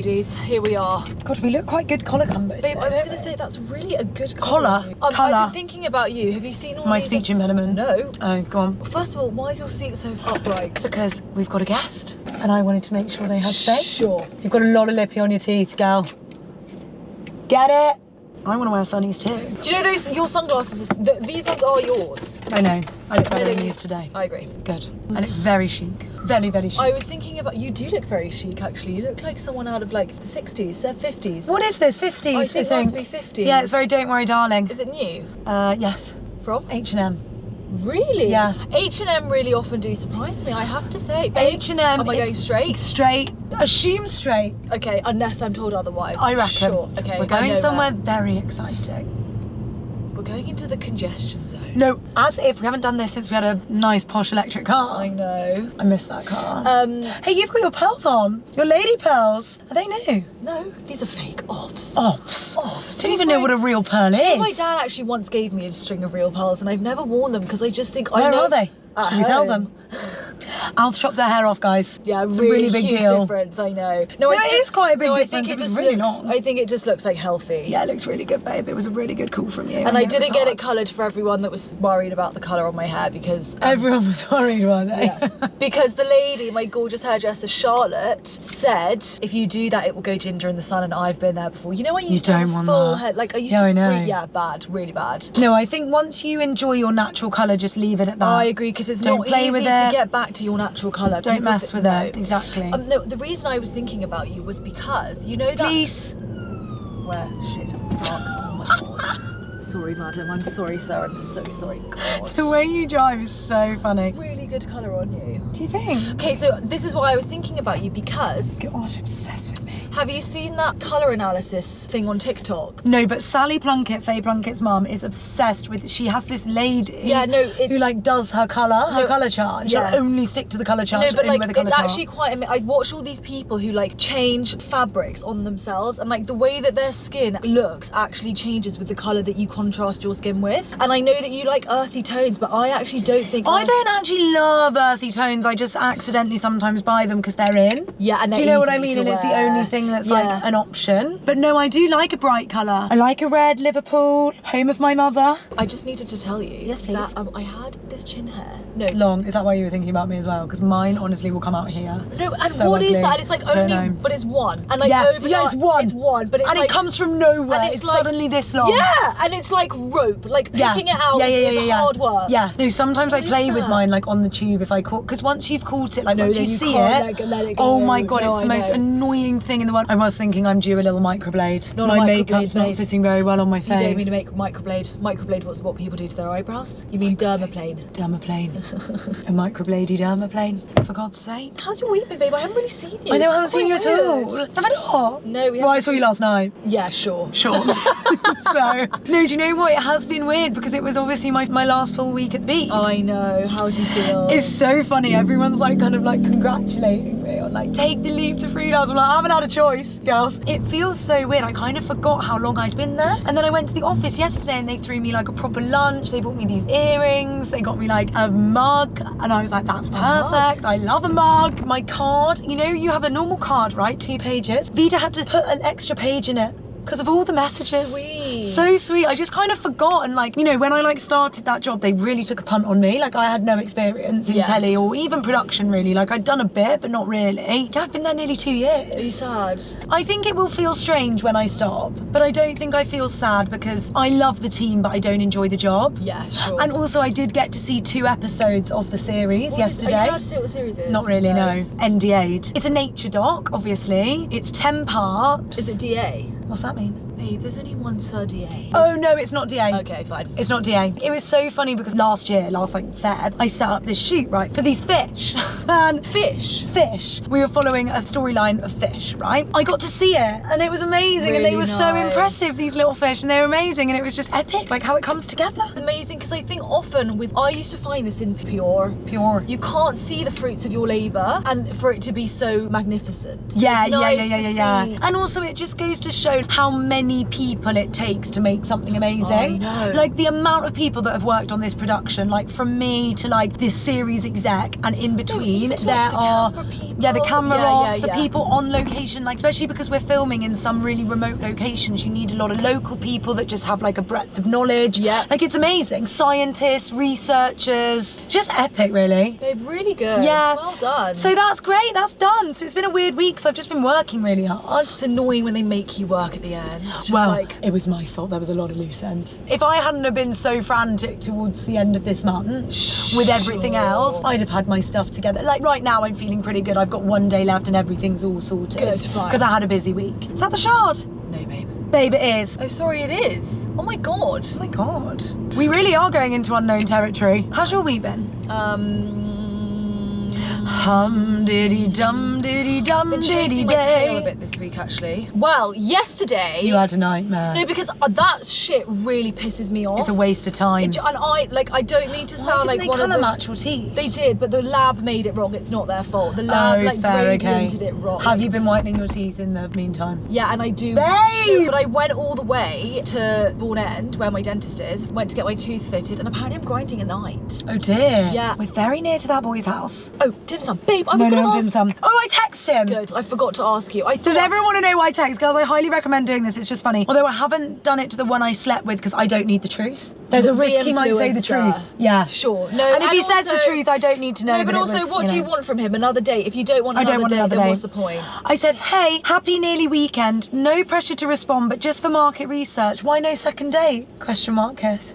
ladies, here we are. God, we look quite good collar combos. Babe, I was going to say that's really a good collar. Collar. I've been thinking about you. Have you seen all My these? speech impediment. No. Oh, go on. First of all, why is your seat so upright? Because we've got a guest, and I wanted to make sure they had space. Sure. You've got a lot of lippy on your teeth, gal. Get it? I want to wear sunnies too. Do you know those, your sunglasses, these ones are yours? I know. I look better in these today. I agree. Good. I look very chic. Very, very chic. I was thinking about, you do look very chic actually. You look like someone out of like the 60s, 50s. What is this? 50s, I think that must be 50s. Yeah, it's very Don't Worry Darling. Is it new? Yes. From? H&M. Really? Yeah. H&M really often do surprise me, I have to say. H&M. Am I going straight? Straight. Assume straight. Okay, unless I'm told otherwise. I reckon. Sure, okay. We're going somewhere very exciting. We're going into the congestion zone. No, as if we haven't done this since we had a nice posh electric car. I know. I miss that car. Hey, you've got your pearls on. Your lady pearls. Are they new? No, these are fake. Ops. Ops. Ops. Don't even know what a real pearl is. My dad actually once gave me a string of real pearls and I've never worn them because I just think Where I know. are they? Should we sell them? Al's chopped her hair off, guys. Yeah, it's a really big huge deal. difference, I know. No, it is quite a big difference. I think it was really not. I think it just looks like healthy. Yeah, it looks really good, babe. It was a really good call from you. And I didn't get it coloured for everyone that was worried about the colour on my hair because... everyone was worried, weren't they? Yeah. Because the lady, my gorgeous hairdresser Charlotte, said if you do that it will go ginger in the sun, and I've been there before. You know when you used to have full head, like I used to yeah, bad, really bad. No, I think once you enjoy your natural colour, just leave it at that. I agree, because it's not easy to get back to your natural colour. Don't mess with it. Exactly. No, the reason I was thinking about you was because you know that. Please. Where? Shit. Fuck. Oh my god. Sorry, madam. I'm sorry, sir. I'm so sorry. God. The way you drive is so funny. Really good colour on you. Do you think? Okay, so this is why I was thinking about you because. Gosh, obsessed with me. Have you seen that colour analysis thing on TikTok? No, but Sally Plunkett, Faye Plunkett's mum, is obsessed with. She has this lady. Yeah, no, who like does her colour, colour chart. And she'll only stick to the colour chart. No, but like it's actually quite. I watch all these people who like change fabrics on themselves, and like the way that their skin looks actually changes with the colour that you contrast your skin with. And I know that you like earthy tones, but I actually don't think. I don't actually love earthy tones. I just accidentally sometimes buy them because they're in. Yeah, and do you know what I mean? And it's the only thing that's like an option. But no, I do like a bright colour. I like a red. Liverpool, home of my mother. I just needed to tell you. Yes, please. That I had this chin hair. No. Long. Is that why you were thinking about me as well? Because mine honestly will come out here. No, and so what ugly. is that? It's like only, but it's one. And like yeah, it's one. It's one, but it's and like, it comes from nowhere. And it's like, suddenly this long. Yeah, and it's like rope. Like picking it out is hard work. Yeah. No, sometimes I play with mine like on the tube if I caught, because once you've caught it, like once you see it, let it go. Oh my god, it's the most annoying thing in the world. I was thinking I'm due a little microblade. My makeup's not sitting very well on my face. You don't mean to make microblade. Microblade, what's what people do to their eyebrows? You mean dermaplane? Dermaplane. A microbladey dermaplane, for God's sake. How's your week been, babe? I haven't really seen you. I know, I haven't seen you at all. Have I not? No, we haven't. Well, I saw you last night. Yeah, sure. Sure. So, no, do you know what? It has been weird because it was obviously my last full week at the beach. I know. How do you feel? It's so funny. Everyone's like kind of like congratulating me on like take the leap to freelance. I'm like, I haven't had a choice, girls. It feels so weird. I kind of forgot how long I'd been there. And then I went to the office yesterday and they threw me like a proper lunch. They bought me these earrings. They got me like a mug. And I was like, that's perfect. I love a mug. My card, you know, you have a normal card, right? 2 pages. Vida had to put an extra page in it because of all the messages. Sweet. So sweet. I just kind of forgot. And like, you know, when I like started that job, they really took a punt on me. Like I had no experience in telly or even production really. Like I'd done a bit, but not really. Yeah, I've been there nearly 2 years. Are you sad? I think it will feel strange when I stop, but I don't think I feel sad because I love the team, but I don't enjoy the job. Yeah, sure. And also I did get to see 2 episodes of the series yesterday. Are you allowed to see what the series is? Not really, no. NDA'd. It's a nature doc, obviously. It's 10 parts. Is it DA? What's that mean? Babe, there's only one Sir DA. Oh no, it's not DA. Okay, fine. It's not DA. It was so funny because last like Feb, I set up this shoot, right, for these fish. And fish. We were following a storyline of fish, right? I got to see it and it was amazing. Really and they were so nice. impressive, these little fish, and they were amazing, and it was just epic, like how it comes together. Amazing, because I think often I used to find this in Pure, you can't see the fruits of your labour and for it to be so magnificent. So yeah. And also And also it just goes to show how many many people it takes to make something amazing. I know. Like the amount of people that have worked on this production, like from me to like this series exec and in between, even to, there like, the are camera people. the camera Yeah, ops, yeah, the yeah. people on location, like especially because we're filming in some really remote locations, you need a lot of local people that just have like a breadth of knowledge. Yeah. Like it's amazing. Scientists, researchers, just epic really. Babe, really good. Yeah. Well done. So that's great, that's done. So it's been a weird week because I've just been working really hard. it's annoying when they make you work at the end. It's just Well, like, it was my fault. There was a lot of loose ends. If I hadn't have been so frantic towards the end of this month with everything Sure. else, I'd have had my stuff together. Like right now, I'm feeling pretty good. I've got one day left and everything's all sorted. Good, fine. Because I had a busy week. Is that the shard? no, babe. Babe, it is. Oh, sorry, it is. Oh my god. Oh my God. We really are going into unknown territory. How's your week been? Hum diddy dum diddy dum Been diddy chasing my tail a day. bit this week, actually. Well, yesterday. You had a nightmare. No, because that shit really pisses me off. It's a waste of time. And I don't mean to Why sound didn't like they one of colour the. match your teeth? They did, but the lab made it wrong. It's not their fault. The lab fair, gradiented it wrong. Have you been whitening your teeth in the meantime? Yeah, and I do. Babe! No, but I went all the way to Bourne End, where my dentist is. Went to get my tooth fitted, and apparently I'm grinding a night. Oh dear. Yeah. We're very near to that boy's house. Oh, dim sum, babe. I was No, gonna not ask. dim sum. Oh, I text him. Good. I forgot to ask you. I Does thought. everyone want to know why I text? Girls, I highly recommend doing this. It's just funny. Although I haven't done it to the one I slept with because I don't need the truth. There's a The risk he might say the influencer. truth. Yeah. Sure. No. And if he says the also- truth, I don't need to know. No, but also, what do you want from him? Another date? If you don't want I another don't want date, another then date. what's the point? I said, hey, happy nearly weekend. No pressure to respond, but just for market research. Why no second date? Question mark, kiss.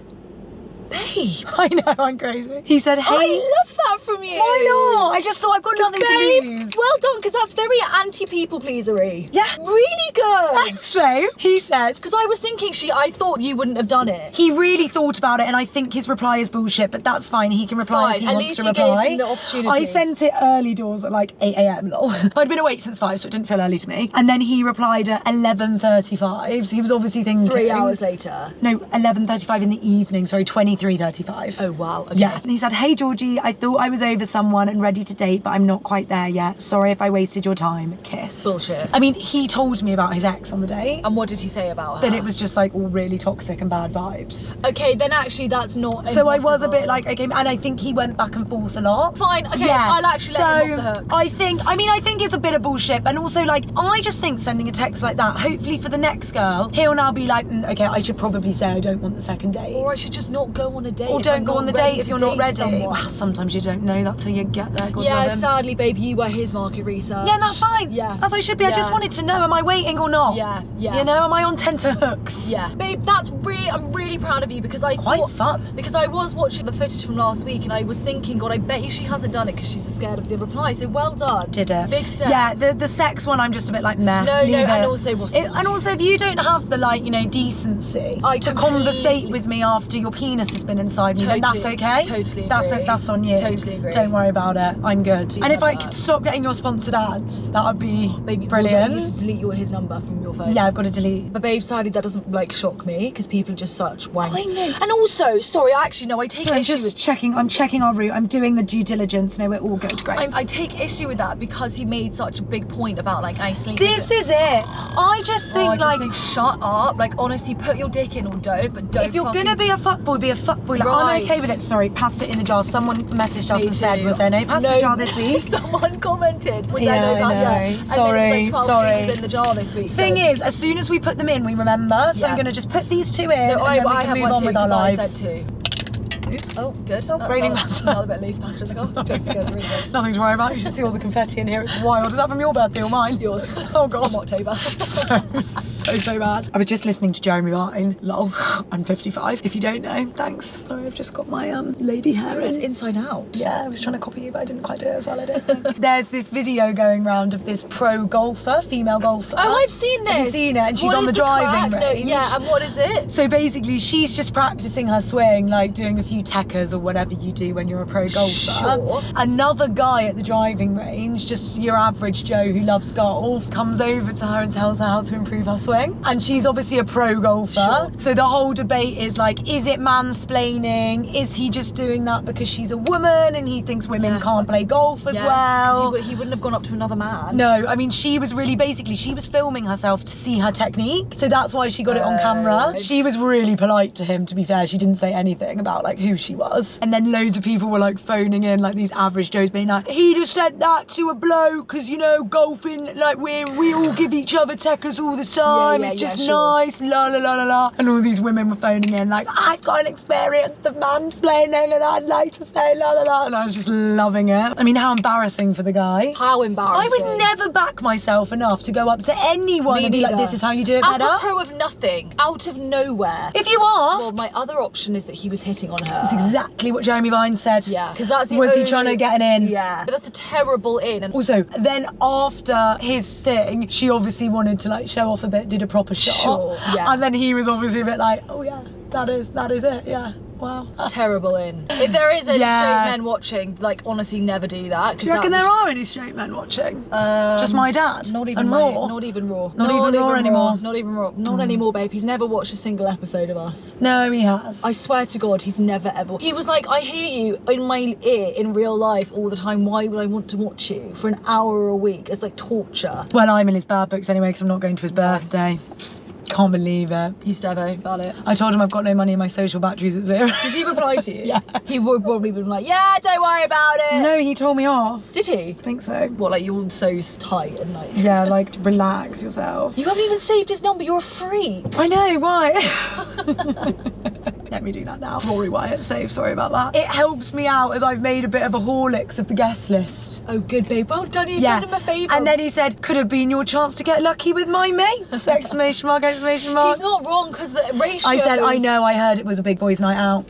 Babe. I know, I'm crazy. He said, hey. I love that from you. Why not? I just thought I've got nothing to Babe, lose. well done, because that's very anti-people pleasery. Yeah. Really good. Thanks, babe. He said. Because I was thinking I thought you wouldn't have done it. He really thought about it, and I think his reply is bullshit, but that's fine. He can reply as Fine, he at wants least to you gave reply. him the opportunity. I sent it early doors at like 8 a.m. lol. I'd been awake since 5, so it didn't feel early to me. And then he replied at 11:35, so he was obviously thinking. 3 hours later. No, 11:35 in the evening, sorry, 23:35. Oh, wow. Okay. Yeah. And he said, hey Georgie, I thought I was over someone and ready to date, but I'm not quite there yet. Sorry if I wasted your time. Kiss. Bullshit. I mean, he told me about his ex on the date. And what did he say about her? That it was just like all really toxic and bad vibes. Okay, then actually that's not So I was a impossible. bit like, okay, and I think he went back and forth a lot. Fine, okay, Yeah. I'll actually let him off the hook. I think it's a bit of bullshit, and also like, I just think sending a text like that, hopefully for the next girl, he'll now be like, okay, I should probably say I don't want the second date. Or I should just not go on a date. Or if don't I'm go not on the ready date if to you're not date ready. someone. Well, sometimes you don't know that till you get there. God Yeah, love him. sadly, babe, you were his market research. Yeah, and that's fine. Yeah. As I should be. I just Yeah. wanted to know, am I waiting or not? Yeah, yeah. You know, am I on tenterhooks? Yeah, babe, I'm really proud of you because I Quite thought, fun. because I was watching the footage from last week and I was thinking, God, I bet you she hasn't done it because she's scared of the reply. So well done. Did it? Big step. Yeah, the sex one, I'm just a bit like, meh. No, leave no, it. and also what's the And also, if you don't have the, like, you know, decency to conversate with me after your penis has been inside me, then that's okay. Totally That's agree. that's on you. Totally agree. Don't worry about it. I'm good. You And if love I that. could stop getting your sponsored ads, that would be Baby, brilliant. You just delete his number from your phone. Yeah, I've got to delete. But babe, sadly that doesn't like shock me because people are just such wank. I know. And also, sorry, actually no, I take So I'm issue just with checking. I'm checking our route. I'm doing the due diligence. No, we're all good. Great. I take issue with that because he made such a big point about like isolating. This is it. I just think I just like. think shut up. Like honestly, put your dick in or don't, but don't. If you're fucking... gonna be a fuckboy, be a fuckboy. Like, Right. I'm okay with it. Sorry, pasta in the jar. Someone messaged us Me and said, too. was there no pasta jar this week? Someone commented. Was Yeah, there no I pasta? know. Yeah. And Sorry, then it was like 12 sorry. pieces in the jar this week. Thing so. is, as soon as we put them in, we remember. So Yeah. I'm gonna just put these two in, No, and then we I can have move one on too with our because I lives. said two. Oops. Oh, good. Oh, That's raining another, pasta. another bit of loose pasta in the car. Just good, really good. Nothing to worry about. You should see all the confetti in here. It's wild. Is that from your birthday or mine? Yours. Oh god. From October. So bad. I was just listening to Jeremy Vine. Lol. I'm 55. If you don't know, thanks. Sorry, I've just got my lady hair It's in. inside out. Yeah, I was trying to copy you, but I didn't quite do it as well. I did. There's this video going round of this pro golfer, female golfer. Oh, I've seen this. Have you seen it? And she's What on is the driving crack? No, range. yeah, and what is it? So basically, she's just practicing her swing, like doing a few techers or whatever you do when you're a pro golfer. Sure. Another guy at the driving range, just your average Joe who loves golf, comes over to her and tells her how to improve her swing. golfing, and she's obviously a pro golfer. Sure. So the whole debate is like, is it mansplaining? Is he just doing that because she's a woman and he thinks women can't play golf as well? He wouldn't have gone up to another man. No, I mean, she was really, basically, she was filming herself to see her technique. So that's why she got it on camera. She was really polite to him, to be fair. She didn't say anything about like who she was. And then loads of people were like phoning in, like these average Joes being like, he just said that to a bloke because, you know, golfing, like we all give each other techers all the time. It's just nice, la la la la la. And all these women were phoning in like, I've got an experience of mansplaining and I'd like to say la la la. And I was just loving it. I mean, how embarrassing for the guy. How embarrassing. I would never back myself enough to go up to anyone and be like, this is how you do it better. Apropos of nothing, out of nowhere. If you ask. Well, my other option is that he was hitting on her. That's exactly what Jeremy Vines said. Yeah, because that's the Was only... he trying to get an in? Yeah, but that's a terrible in. And also, then after his thing, she obviously wanted to like show off a bit, did a proper shot. Sure, yeah. And then he was obviously a bit like, oh yeah, that is it, yeah. Wow. Terrible in. If there is any straight men watching, like honestly, never do that. Do you reckon there are any straight men watching? Just my dad. Not even and Raw. Not even Raw. Not even Raw anymore. Not even Raw. Not anymore, babe. He's never watched a single episode of us. No, he has. I swear to God, he's never ever. He was like, I hear you in my ear in real life all the time. Why would I want to watch you for an hour a week? It's like torture. Well, I'm in his bad books anyway because I'm not going to his birthday. Can't believe it. He's Devo about it. I told him I've got no money and my social battery's at 0. Did he reply to you? Yeah. He would probably been like, yeah, don't worry about it. No, he told me off. Did he? I think so. What, like you're so tight and like... Yeah, like relax yourself. You haven't even saved his number, you're a freak. I know, why? Let me do that now. Rory Wyatt save, sorry about that. It helps me out as I've made a bit of a Horlicks of the guest list. Oh good babe, well done, you've done him a favour. And then he said, could have been your chance to get lucky with my mates. Exclamation mark, exclamation mark. He's not wrong because the ratio. I said, I know, I heard it was a big boys' night out.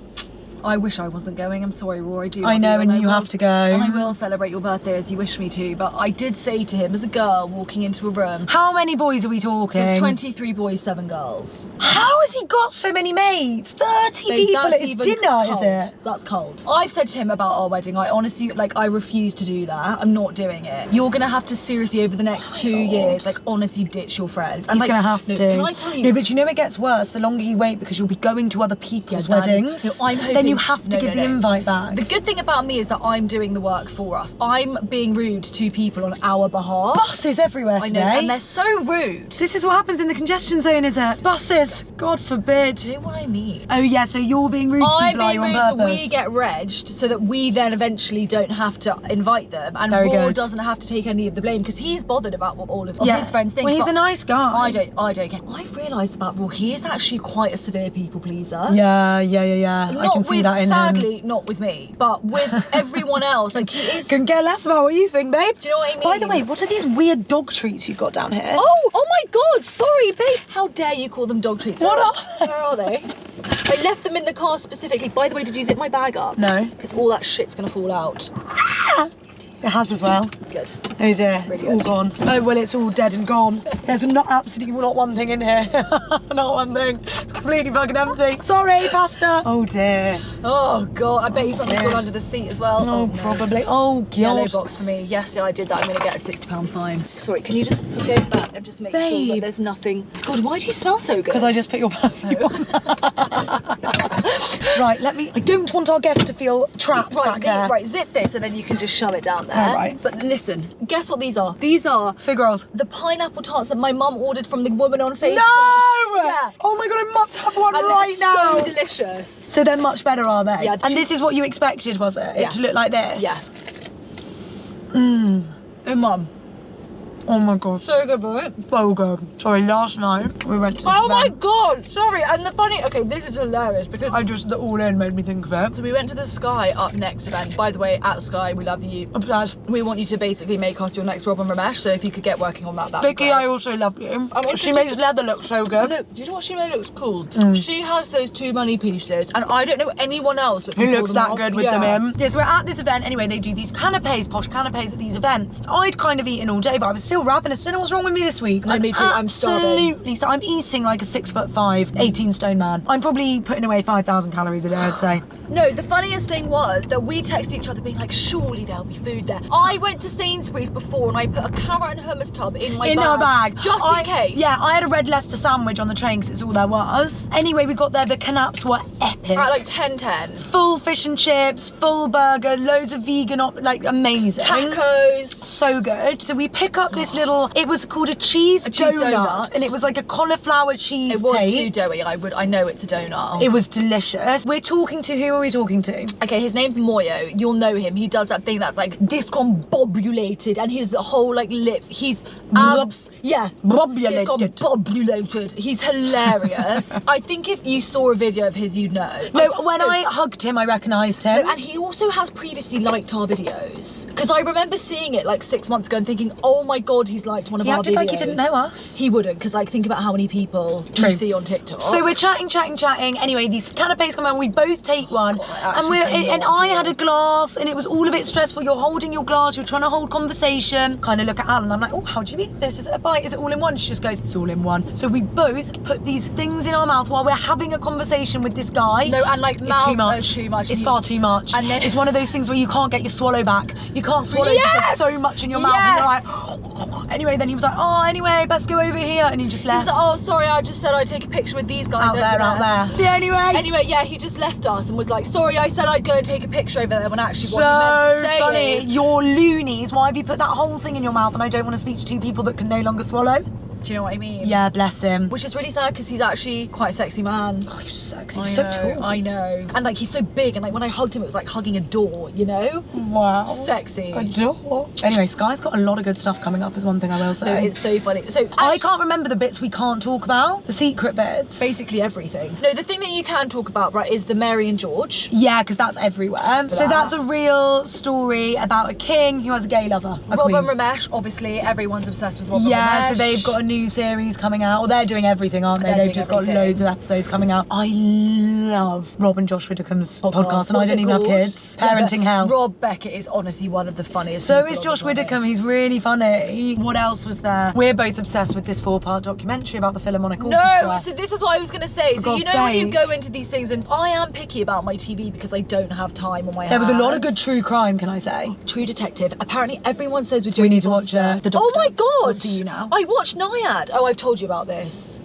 I wish I wasn't going. I'm sorry, Rory. I do. I know, and you have to go. And I will celebrate your birthday as you wish me to. But I did say to him, as a girl walking into a room. How many boys are we talking? So it's 23 boys, 7 girls. How has he got so many mates? 30 people at his dinner, is it? That's cold. I've said to him about our wedding, I honestly, like, I refuse to do that. I'm not doing it. You're gonna have to seriously, over the next 2 years, like, honestly ditch your friends. And he's gonna have to. Can I tell you? No, but you know it gets worse the longer you wait because you'll be going to other people's weddings. No, I'm hoping, then you have to give the invite back. The good thing about me is that I'm doing the work for us. I'm being rude to people on our behalf. Buses everywhere today. I know, and they're so rude. This is what happens in the congestion zone, is it? Buses. God forbid. Do you know what I mean? Oh yeah, so you're being rude to people, are you, on purpose? So we get regged so that we then eventually don't have to invite them, and Raw doesn't have to take any of the blame because he's bothered about what all of his friends think. Well, he's a nice guy. I don't get. I've realised about Raw, he is actually quite a severe people pleaser. Yeah. I can see that in him. Sadly, not with me, but with everyone else. Like he is. Can care less about what you think, babe. Do you know what I mean? By the way, what are these weird dog treats you've got down here? Oh my God! Sorry, babe. How dare you call them dog treats? Where are they? I left them in the car specifically. By the way, did you zip my bag up? No. Because all that shit's gonna fall out. It has as well. Good. Oh dear, it's all gone. Oh well, it's all dead and gone. There's absolutely not one thing in here. Not one thing. It's completely fucking empty. Sorry, pasta. Oh dear. Oh God, I bet you something's gone under the seat as well. Oh, no. Probably. Oh God. Yellow box for me. Yes, I did that. I'm gonna get a £60 fine. Sorry, can you just go back and just make sure that there's nothing? God, why do you smell so good? Because I just put your perfume on. Right, I don't want our guests to feel trapped back there. Right, zip this and then you can just shove it down there. All right. But listen, guess what these are? These are fig rolls. The pineapple tarts that my mum ordered from the woman on Facebook. No! Yeah. Oh my God, I must have one right now. So delicious. So they're much better, are they? Yeah. And this is what you expected, was it? Yeah. It to look like this? Yeah. Oh, Mum. Oh my God. So good, right? So good. Sorry, last night we went to this my event. God, sorry. And the funny, okay, this is hilarious because the All In made me think of it. So we went to the Sky Up Next event. By the way, at Sky, we love you. Obsessed. We want you to basically make us your next Rob and Ramesh. So if you could get working on that, that'd Vicky, be great. I also love you. She makes leather look so good. Look, do you know what she made looks cool? She has those 2 money pieces, and I don't know anyone else that who can looks pull them that off. good with them in. Yes, we're at this event anyway. They do these canapes, posh canapes at these events. I'd kind of eaten all day, but I was still ravenous. Don't know what's wrong with me this week. No, me too. I'm starving. Absolutely. So I'm eating like a 6'5", 18 stone man. I'm probably putting away 5,000 calories a day, I'd say. No, the funniest thing was that we texted each other being like, surely there'll be food there. I went to Sainsbury's before and I put a carrot and hummus tub in my bag. Just in case. Yeah, I had a red Leicester sandwich on the train because it's all there was. Anyway, we got there, the canaps were epic. At like 10:10. Full fish and chips, full burger, loads of vegan, like amazing. Tacos. So good. So we pick up this little, it was called a cheese donut. And it was like a cauliflower cheese It was tape. too doughy, I know it's a donut. It was delicious. We're talking to, who are we talking to? Okay, his name's Moyo. You'll know him. He does that thing that's like discombobulated and his whole like lips. He's discombobulated. He's hilarious. I think if you saw a video of his, you'd know. No, when I hugged him, I recognised him. And he also has previously liked our videos. Because I remember seeing it like 6 months ago and thinking, oh my God, he's liked one of our videos. He acted like he didn't know us. He wouldn't, because like think about how many people you see on TikTok. So we're chatting. Anyway, these canapes come out, we both take one. And I had a glass and it was all a bit stressful. You're holding your glass, you're trying to hold conversation. Kind of look at Alan, I'm like, oh, how do you eat this? Is it a bite? Is it all in one? She just goes, it's all in one. So we both put these things in our mouth while we're having a conversation with this guy. No, and like it's too much. It's far too much. And then it's one of those things where you can't get your swallow back. You can't swallow because there's so much in your mouth. And you're like, anyway, then he was like, oh, anyway, best go over here. And he just left. He was like, oh, sorry, I just said I'd take a picture with these guys out there. See, anyway, yeah, he just left us and was like, sorry, I said I'd go and take a picture over there when actually what he meant to say funny. is, you're loonies. Why have you put that whole thing in your mouth? And I don't want to speak to two people that can no longer swallow. Do you know what I mean? Yeah, bless him. Which is really sad because he's actually quite a sexy man. Oh, he's sexy. He's so tall. I know. And like he's so big and like when I hugged him it was like hugging a door, you know? Wow. Sexy. A door. Anyway, Sky's got a lot of good stuff coming up is one thing I will say. No, it's so funny. So I can't remember the bits we can't talk about. The secret bits. Basically everything. No, the thing that you can talk about, right, is the Mary and George. Yeah, because that's everywhere. So that's a real story about a king who has a gay lover. Rob and Ramesh, obviously everyone's obsessed with Rob and Ramesh. Yeah, so they've got a new series coming out. Well, they're doing everything, aren't they? They've just got loads of episodes coming out. I love Rob and Josh Widdicombe's podcast, and I don't even have kids. Parenting hell. Rob Beckett is honestly one of the funniest. So is Josh Widdicombe. He's really funny. What else was there? We're both obsessed with this 4-part documentary about the Philharmonic Orchestra. No, so this is what I was going to say. So you know when you go into these things, and I am picky about my TV because I don't have time on my hands. There was a lot of good true crime, can I say? True Detective. Apparently everyone says with Jodie we need to Foster. watch the Doctor. Oh my God. We'll see you now. I watched Naiad. Oh, I've told you about this.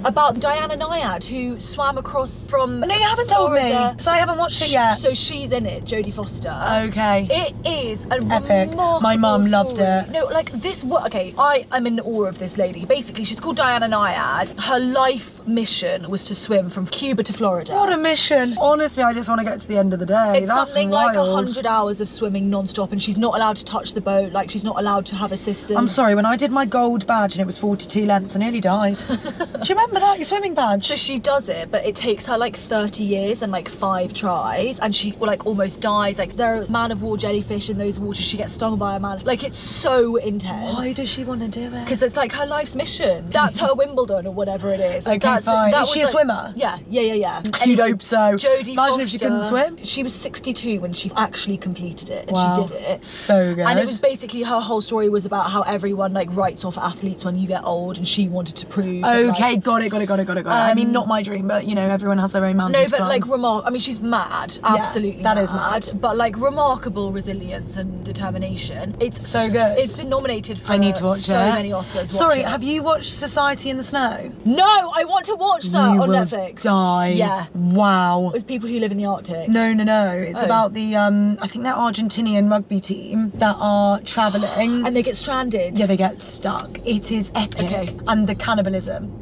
About Diana Nyad who swam across from No, you haven't told me, because I haven't watched it yet. So she's in it, Jodie Foster. Okay. It is a epic. remarkable My mum loved story. it. No, like this, okay, I'm in awe of this lady. Basically, she's called Diana Nyad. Her life mission was to swim from Cuba to Florida. What a mission. Honestly, I just want to get to the end of the day. It's That's something wild. like 100 hours of swimming non-stop, and she's not allowed to touch the boat. Like, she's not allowed to have assistance. I'm sorry, when I did my gold badge and it was 42 lengths, I nearly died. Do you remember that, your swimming badge? So she does it, but it takes her like 30 years and like 5 tries, and she like almost dies. Like, there are man of war jellyfish in those waters. She gets stung by a man. Like, it's so intense. Why does she want to do it? Because it's like her life's mission. That's her Wimbledon or whatever it is. Like, okay, fine. Is she a swimmer? Yeah. You'd hope so. Jodie Imagine Foster, if she couldn't swim. She was 62 when she actually completed it, and wow. she did it. So good. And it was basically, her whole story was about how everyone like writes off athletes when you get old, and she wanted to prove. Okay, that, got it. I mean, not my dream, but you know, everyone has their own mountain. No, but like I mean, she's mad, absolutely. That mad, is mad. But like remarkable resilience and determination. It's so good. It's been nominated for I need to watch so many Oscars. Sorry, have you watched Society in the Snow? No, I want to watch that on Netflix. Die. Yeah. Wow. It's people who live in the Arctic. No. It's about the I think they're Argentinian rugby team that are travelling. And they get stranded. Yeah, they get stuck. It is epic. Okay. And the cannibalism.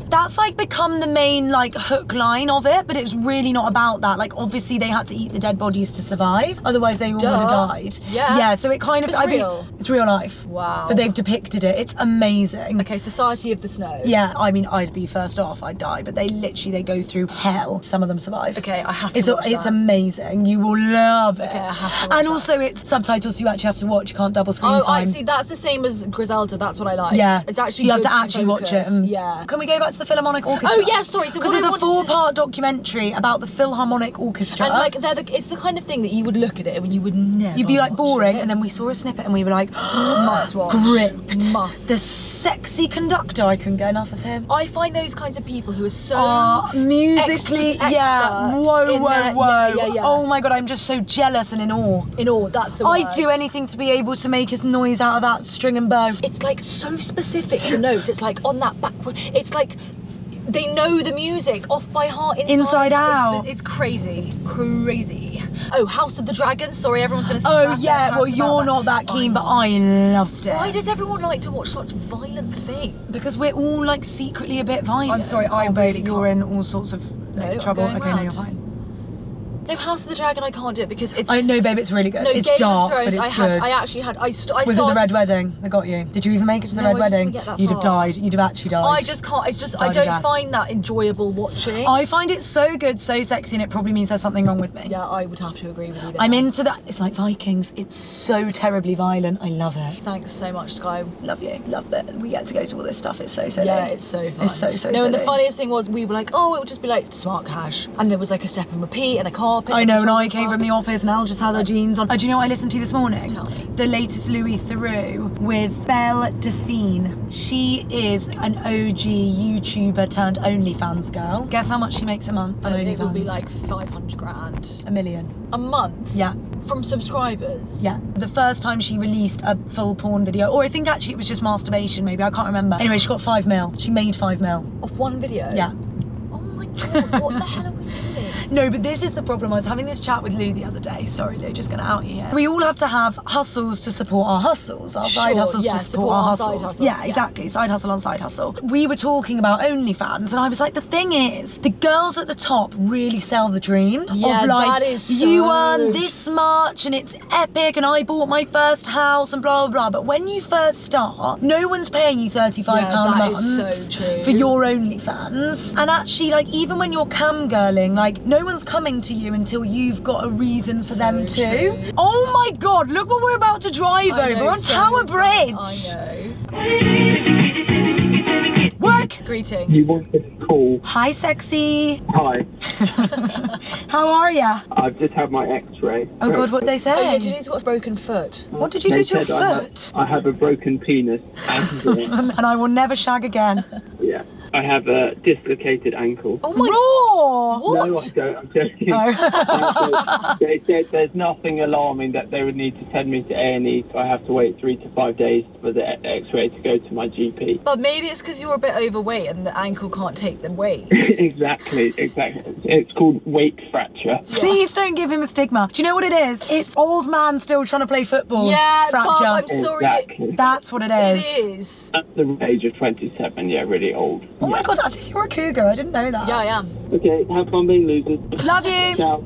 That's like become the main like hook line of it, but it's really not about that. Like, obviously they had to eat the dead bodies to survive, otherwise they all would have died. Yeah, so it kind of it's real life. Wow. But they've depicted it. It's amazing. Okay, Society of the Snow. Yeah, I mean, I'd be first off, I'd die, but they go through hell. Some of them survive. Okay, I have to watch that. It's amazing. You will love it. Okay, I have to watch and also it's subtitles, so you actually have to watch. You can't double screen time. I see. That's the same as Griselda. That's what I like. Yeah, it's actually you have to actually watch it. Yeah. Can we go back to to the Philharmonic Orchestra. Oh yeah, sorry. So because what there's I a wanted 4-part documentary about the Philharmonic Orchestra. and like it's the kind of thing that you would look at it and you would never. You'd be like watch boring, it. and then we saw a snippet and we were like, Must watch. gripped. Must. The sexy conductor, I couldn't get enough of him. I find those kinds of people who are so Musically, yeah. experts Whoa, in whoa, their- whoa. yeah. Oh my god, I'm just so jealous and in awe. In all, that's the word. I'd do anything to be able to make his noise out of that string and bow. It's like so specific, the notes. It's like on that backward. It's like they know the music off by heart, Inside out. It's crazy, crazy. Oh, House of the Dragon. Sorry, everyone's gonna. Oh scrap their yeah, well pants you're about not that keen, but I loved it. Why does everyone like to watch such violent things? Because we're all like secretly a bit violent. I'm sorry, I oh, babe, really you're can't. in all sorts of No, I'm trouble. going Okay, no, you're round. fine. No, House of the Dragon, I can't do it because it's. I know, babe, it's really good. No, it's Game dark, of Thrones, but it's I good. actually had. I Was it started, the Red Wedding that got you? Did you even make it to the No, Red I didn't Wedding? get that You'd have far. died. You'd have actually died. I just can't. It's just I Died of don't death. find that enjoyable watching. I find it so good, so sexy, and it probably means there's something wrong with me. Yeah, I would have to agree with you there. I'm into that. It's like Vikings. It's so terribly violent. I love it. Thanks so much, Sky. Love you. Love that we get to go to all this stuff. It's so silly. Yeah, it's so fun. It's so No, and the silly. funniest thing was we were like, oh, it would just be like smart cash, and there was like a step and repeat and a carpet. I know, and I a came from the office and Al just had her jeans on. Do you know what I listened to this morning? Tell me. The latest Louis Thru with Belle Delphine. She is an OG YouTuber turned OnlyFans girl. Guess how much she makes a month on OnlyFans? It would be like 500 grand $1 million. a month. Yeah. From subscribers. Yeah. The first time she released a full porn video, or I think actually it was just masturbation, maybe, I can't remember. Anyway, she got 5 mil. She made 5 mil. Off one video. Yeah. Oh my god, what the hell are we doing? No, but this is the problem. I was having this chat with Lou the other day. Sorry, Lou, just gonna out you here. We all have to have hustles to support our hustles, our side Sure, hustles yeah, to support our side hustles. hustles, Yeah, yeah. exactly. Side hustle on side hustle. We were talking about OnlyFans, and I was like, the thing is, the girls at the top really sell the dream Yeah, of like, that is you so earn this much, and it's epic, and I bought my first house, and blah blah blah. But when you first start, no one's paying you £35 Yeah, a that month is so true. for your OnlyFans. And actually, like, even when you're cam girling, like, no one's coming to you until you've got a reason for them to. true. Oh my god, look what we're about to drive I over know, on so Tower fun. Bridge. I Work. know. Greetings. You wanted to call. Hi, sexy. Hi, How are ya? I've just had my x-ray. Oh god, what did they Oh, say? yeah, did you know he's got a broken foot? What did you do They to your said foot? I have a broken penis and And I will never shag again. yeah, I have a dislocated ankle. Oh my Raw! What? No, I don't. I'm joking. Oh. They said there's nothing alarming that they would need to send me to A&E, so I have to wait 3 to 5 days for the x-ray to go to my GP. But maybe it's because you're a bit overweight and the ankle can't take the weight. Exactly. It's called weight fracture. Please don't give him a stigma. Do you know what it is? It's old man still trying to play football. Yeah, fracture. Bob, I'm sorry. Exactly. That's what it It is. is. At the age of 27, yeah, really old. Oh my god, as if you're a cougar. I didn't know that. Yeah, I am. Okay, have fun being losers. Love you. Ciao.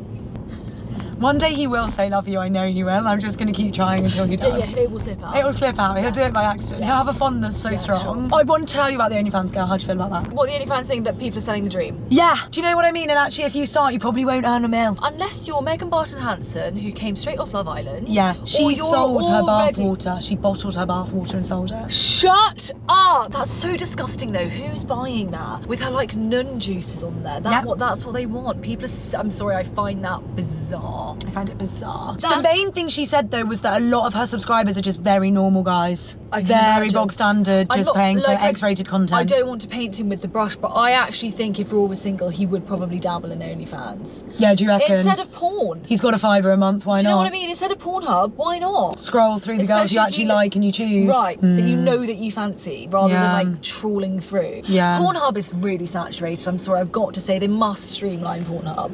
One day he will say love you. I know he will. I'm just going to keep trying until he does. Yeah, it will slip out. It will slip out. He'll do it by accident. He'll have a fondness so strong. I want to tell you about the OnlyFans girl. How do you feel about that? What, the OnlyFans thing that people are selling the dream? Yeah. Do you know what I mean? And actually, if you start, you probably won't earn a mil. Unless you're Megan Barton-Hanson, who came straight off Love Island. Yeah. or She you're sold her already- bathwater. She bottled her bathwater and sold it. Shut up! That's so disgusting though. Who's buying that? With her like nun juices on there. Yep. That's what they want. People are I'm sorry, I find that bizarre. I find it bizarre. The That's- main thing she said though was that a lot of her subscribers are just very normal guys. I can Very imagine. bog standard, I'm just not- paying for like, X-rated content. I don't want to paint him with the brush, but I actually think if Raw was single, he would probably dabble in OnlyFans. Yeah, do you reckon? Instead of porn. He's got a £5 a month, why Do you not? know what I mean? Instead of Pornhub, why not? Scroll through the girls Especially you if actually you- like and you choose. Right, that you know that you fancy, rather Yeah. than like trawling through. Yeah. Pornhub is really saturated. I'm sorry, I've got to say they must streamline Pornhub.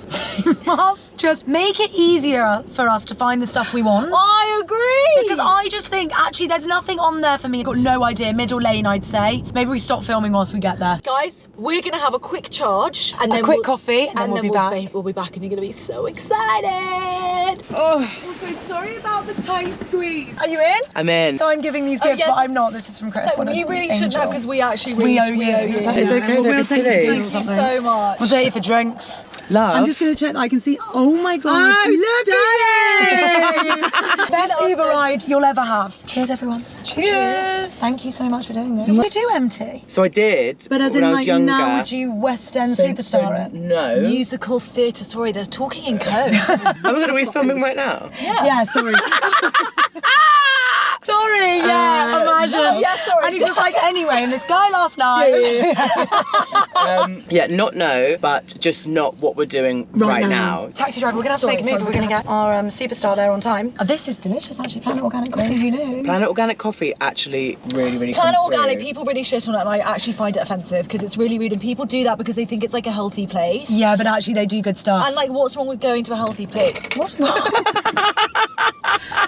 Must just make it easier for us to find the stuff we want. I agree. Because I just think, actually, there's nothing on there for me. I've got no idea. Middle lane, I'd say. Maybe we stop filming whilst we get there. Guys, we're gonna have a quick charge and then quick coffee, and then we'll be back. We'll be back, and you're gonna be so excited. Oh. Also, sorry about the tight squeeze. Are you in? I'm in. So I'm giving these gifts, yes. but I'm not. This is from Chris. No, you really shouldn't have, because we actually We owe you. It's okay, don't be silly. Thank you so much. We'll take it for drinks. Love. I'm just going to check that I can see. Oh my God. Look at you. Best Uber ride you'll ever have. Cheers, everyone. Cheers. Thank you so much for doing this. Did you do MT? So I did, But as when in I was like younger. now would you West End superstar it? No. Musical theatre, sorry, they're talking in code. Oh my God, are we filming right now? Yeah, sorry. Sorry, yeah, imagine. Yeah, sorry. And he's just like, anyway, and this guy last night. Yeah, not no, but just not what we're doing right now. Taxi driver, we're gonna have to make a move. We're gonna get our superstar there on time. Oh, this is delicious, actually. Planet Organic Coffee, who knew? Planet Organic Coffee actually really Planet comes Organic, through. people really shit on it, and I actually find it offensive because it's really rude, and people do that because they think it's like a healthy place. Yeah, but actually they do good stuff. And like, what's wrong with going to a healthy place? What's wrong?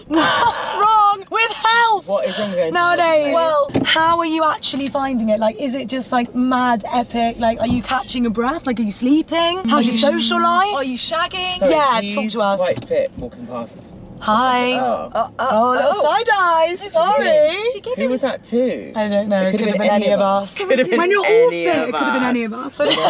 What's wrong with health? What is wrong with Nowadays, Well, how are you actually finding it? Like, is it just like mad epic? Like, are you catching a breath? Like, are you sleeping? How's your social life? are you shagging? Sorry, Yeah, he's talk to us. quite fit walking past. Hi. Oh. Little side eye. Sorry. Who was that to? I don't know. It could have been any of us. Could have been When you're all any fit, of it could have been us. any of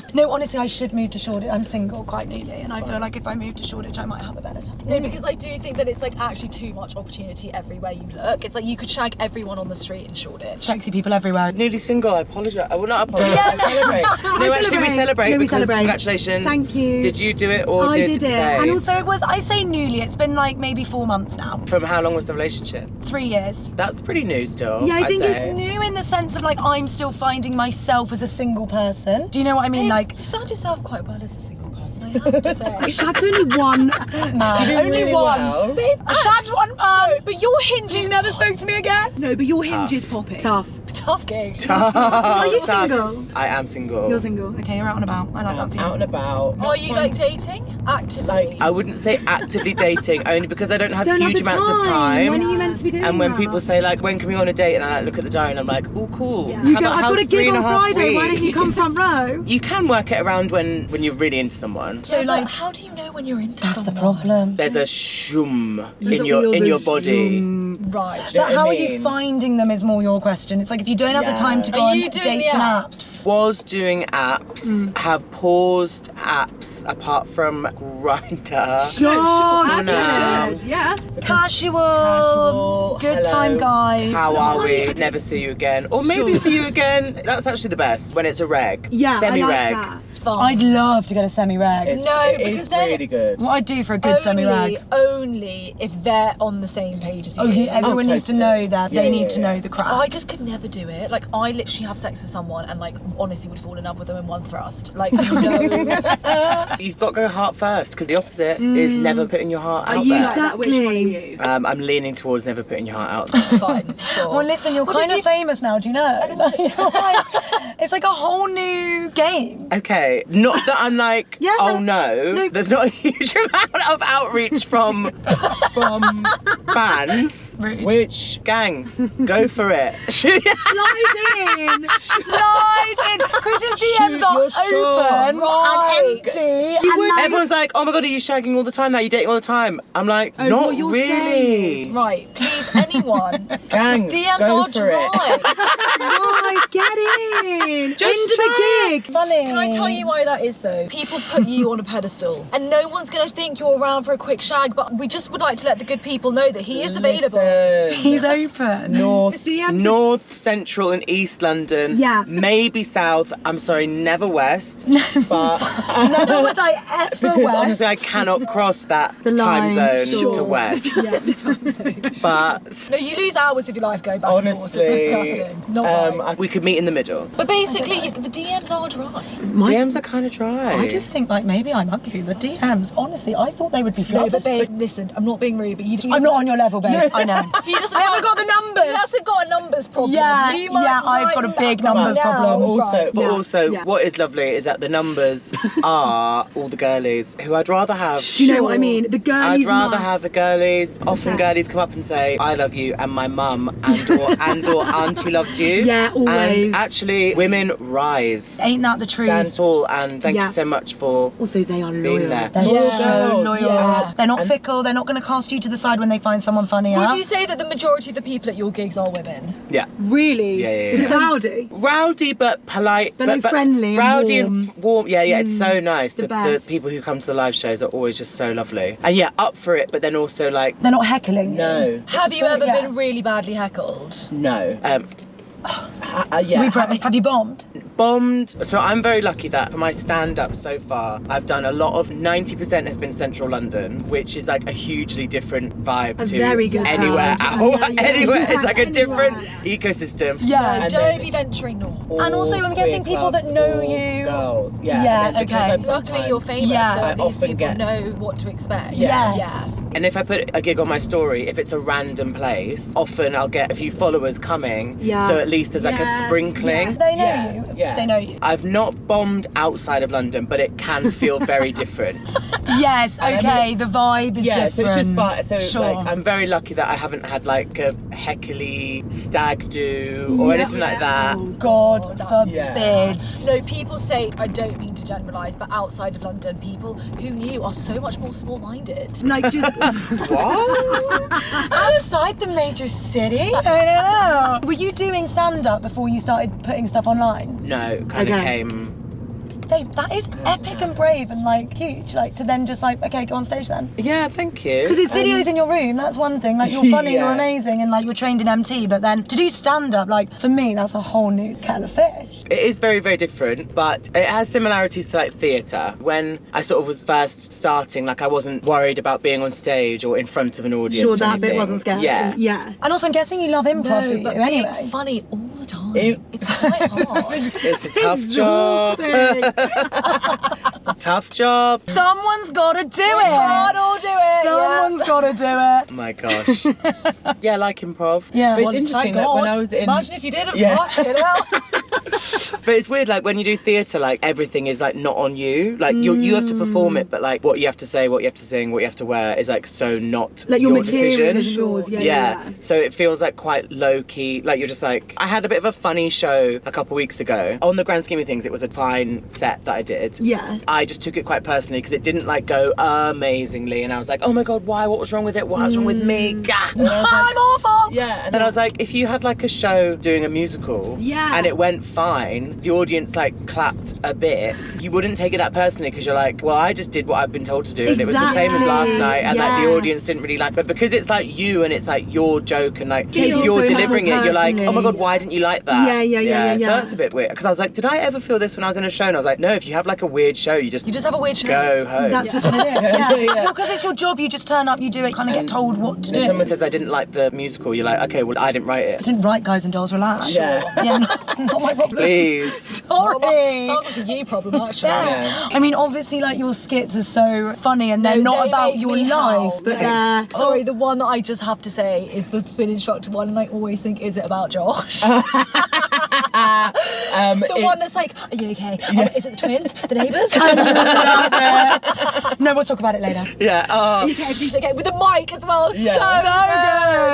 us. No, honestly, I should move to Shoreditch. I'm single quite newly, and I feel like if I move to Shoreditch, I might have a better time. No, because I do think that it's like actually too much opportunity everywhere you look. It's like you could shag everyone on the street in Shoreditch. Sexy people everywhere. Newly single, I apologise. I will not apologise. Yeah, I celebrate. No, actually, we celebrate. No, we because celebrate. Congratulations. Thank you. Did you do it or I did it. they? And also it was, I say newly, it's been like maybe 4 months now. From how long was the relationship? 3 years. That's pretty new still. Yeah, I I'd think say. it's new in the sense of like I'm still finding myself as a single person. Do you know what I mean? Like, You found yourself quite well as a single person, I have to say. shagged only one man. You do Only really one. well. Babe, I shagged one man. but your Hinge He's is never spoke to me again. No, but your Tough. Hinge is popping. Tough. tough gig. Are you Tough. single? I am single. You're single. Okay, you're out and about. I like that for you. Out and about. Are you like dating actively? Like, I wouldn't say actively dating, only because I don't have huge amounts of time. When are you meant to be doing And when that? people say like, when can we go on a date? And I like, look at the diary and I'm like, oh cool. Yeah. You How go, about I've got a how's gig on 3.5 Friday, why weeks? don't you come front row? You can work it around when you're really into someone. so like- like, how do you know when you're into That's the someone? problem. There's a shum There's in your all the body. Right. Do you know But what how I are you mean? finding them is more your question. It's like if you don't have the time to go Are on you doing dates the and apps? apps. Was doing apps, have paused apps apart from Grindr. Sure, As no. you should, yeah. Casual, good hello, time guys. How are we? Never see you again. Or maybe see you again. That's actually the best when it's a reg. Yeah, Semi-reg. I like that. It's fine. I'd love to get a semi-reg. It's, No, it because is then- really good. What I'd do for a good semi-rag. Only if they're on the same page as you. Oh, yeah, everyone needs to totally. know that. Yeah, They yeah, need to yeah. know the crap. I just could never do it. Like, I literally have sex with someone and like honestly would fall in love with them in one thrust. Like, no. You've got to go heart first because the opposite is never putting your heart Are out you there. like that? Which one are you? I'm leaning towards never putting your heart out there. Fine, sure. Well, listen, you're kind of famous now, do you know? Like, it's like a whole new game. Okay, not that I'm like, Yeah, oh no. no, there's not a huge amount of outreach from fans. Rude. Which gang, go for it. Slide in. Slide in. Chris's DMs Shoot are your shot. open Right. and empty. And like, Everyone's like, oh my god, are you shagging all the time now? You dating all the time? I'm like, Oh, not what you're really. saying is, Right, please, anyone. Gang, Because DMs go are for it. dry. right, get in. Just into the try. gig. Funny. Can I tell you why that is though? People put you on a pedestal and no one's going to think you're around for a quick shag, but we just would like to let the good people know that he is available. Listen. He's open. North, Central and East London. Yeah. Maybe South. I'm sorry, never West. But Never would I ever because West. honestly I cannot cross that The time line, zone sure. to West. Yeah, the time zone. But No, you lose hours of your life going back and forth. honestly, It's disgusting. Not right. we could meet in the middle. But basically, the DMs are dry. DMs are kind of dry. I just think like maybe I'm ugly. The DMs, honestly, I thought they would be No, flooded. but babe, listen, I'm not being rude, but you. I'm not on your level, babe. I know. He doesn't I haven't got the numbers. He hasn't got a numbers problem. Yeah, You might yeah, I've got a find big that numbers right problem. now. also, Right. but Yeah, also, yeah. what is lovely is that the numbers are all the girlies. girlies who I'd rather have. Do you know what I mean? The girlies I'd rather must. have the girlies. Often Yes. girlies come up and say, I love you, and my mum and or auntie loves you. Yeah, always. And actually, women rise. Ain't that the truth? Stand tall, and thank Yeah. you so much for Also, they are being loyal. there. They're Yeah. so Girls, loyal. yeah. They're not fickle. They're not going to cast you to the side when they find someone funnier. Would you say that the majority of the people at your gigs are women? Yeah. Really? Yeah, yeah, Is yeah. it rowdy? Rowdy but polite, But, like, friendly and rowdy warm. and warm. Yeah, yeah, it's so nice. the The best. people who come to the live shows are always just so lovely. And yeah, up for it, but then also like, They're not heckling you. no, Have you ever yeah. been really badly heckled? no. Yeah. Have you bombed? Bombed. So I'm very lucky that for my stand-up so far, I've done a lot of 90% has been Central London, which is like a hugely different vibe A to very good anywhere crowd. else. Yeah, yeah, Anywhere. yeah. It's like a Anywhere. different ecosystem. Yeah. And Don't then be venturing north. And also, I'm all guessing queer people that clubs, know all you. Girls. Yeah. Yeah, and then because okay. I'm Luckily sometimes- you're famous, Yeah. so I at least often people get- know what to expect. Yes. Yeah. And if I put a gig on my story, if it's a random place, often I'll get a few followers coming. Yeah. So at least there's like a Yes, sprinkling. They know Yeah, you. Yeah. They know you. I've not bombed outside of London, but it can feel very different. Yes, And I okay, mean- the vibe is Yeah, different. so it's just fun. So Sure. like, I'm very lucky that I haven't had like a heckly stag do or anything like that. Oh, God forbid. Yeah. No, people say, I don't mean to generalise, but outside of London, people who knew are so much more small-minded. Like just What? outside the major city? I don't know. Were you doing stand-up before you started putting stuff online? No, kind of Okay. came. Babe, that is epic and brave and like huge. Like to then just like, okay, go on stage then. Yeah, thank you. Because it's videos in your room, that's one thing. Like you're funny, you're Yeah. amazing, and like you're trained in MT. But then to do stand-up, like for me, that's a whole new kettle of fish. It is very, very different, but it has similarities to like theatre. When I sort of was first starting, like I wasn't worried about being on stage or in front of an audience. Sure, or that bit anything. wasn't scary. Yeah. Yeah. And also, I'm guessing you love improv, do you? but Anyway. being funny all the time. It- It's quite hard. It's a tough job. It's a tough job. Someone's got to do We it. can't all do it. Someone's got to do it. Oh my gosh. Yeah, I like improv. Yeah. But it's Well, interesting Thank that when God. I was in. Imagine if you didn't. Yeah. Fucking hell. But it's weird, like when you do theatre, like everything is like not on you. Like you have to perform it, but like what you have to say, what you have to sing, what you have to wear is like so not Like your material decision. is yours. Yeah. So it feels like quite low key. Like you're just like, I had a bit of a funny show a couple weeks ago. On the grand scheme of things, it was a fine set that I did. Yeah. I just took it quite personally because it didn't like go amazingly, and I was like, oh my god, why? What was wrong with it? What was wrong with me? Gah. And I was like, I'm awful. yeah, and then I was like, if you had like a show doing a musical, Yeah. and it went fine, the audience like clapped a bit, you wouldn't take it that personally because you're like, well, I just did what I've been told to do, and it was the same as last Exactly. night, and like the Yes. audience didn't really like. But because it's like you and it's like your joke and like Take it you're so delivering it, you're like, oh my personally. god, why didn't you like that? Yeah. So that's a bit weird because I was like, did I ever feel this when I was in a show? And I was like, no, if you have like a weird show, you just You just have a weird show. go home. That's just what it is. Yeah. Yeah. Well, because it's your job, you just turn up, you do it, kind of get told what to do. If someone says I didn't like the musical, you're like, okay, well, I didn't write I it. didn't write Guys and Dolls, relax. Yeah. Yeah, not my problem. Please. Sorry. Sounds like a you problem, actually. Yeah. I mean, obviously, like your skits are so funny, and they're not they about make your me life, howl. but they're. Sorry, the one that I just have to say is the spin instructor one, and I always think, is it about Josh? The one that's like, are you okay? Is it the twins? The neighbours? No, we'll talk about it later. Yeah. Oh. Okay, please, okay. With the mic as well. Yeah.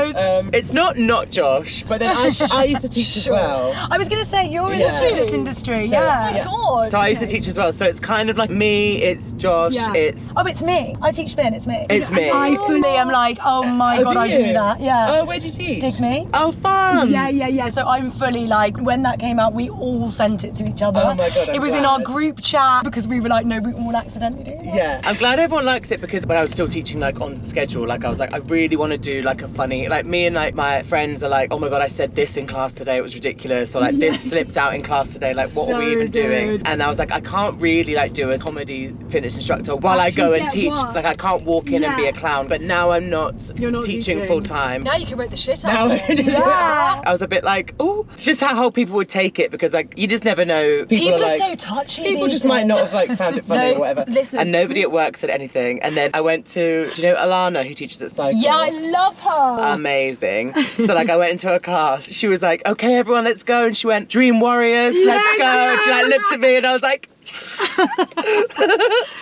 So good. It's not Josh, but then I used to teach as well. I was gonna say you're in Yeah. this industry, So, yeah. yeah. God. So I used to teach as well. So it's kind of like me, it's Josh, Yeah. it's Oh, it's me. I teach spin. It's me. It's me. I fully am like, oh my god, do I you? do that. Yeah. Oh, where'd you teach? Dig me. Oh, fun. Yeah. So I'm fully like, when that came out, we all sent it to each other. Oh my God, I'm It was in our glad. group chat because we were like, no, we all accidentally do that. Yeah, I'm glad everyone likes it because when I was still teaching like on schedule, like I was like, I really want to do like a funny, like me and like my friends are like, oh my god, I said this in class today, it was ridiculous, or like this slipped out in class today, like what are we So even doing? good. And I was like, I can't really like do a comedy fitness instructor while I go and Actually teach. get what? Like I can't walk in and be Yeah. a clown. But now I'm not, You're not teaching teaching. full time. Now you can rip the shit Now out of it. Yeah. I was a bit like, oh, it's just how people would take it because like you just never know. People are are like, so touchy. people these just might days. not have like found it funny No, or whatever. listen, and nobody at work said anything. And then I went to, do you know Alana who teaches at Cycle? Yeah, I love her. Amazing. So like I went into her class. She was like, okay, everyone, let's go. And she went, Dream Warriors, let's go. And she like looked at me and I was like,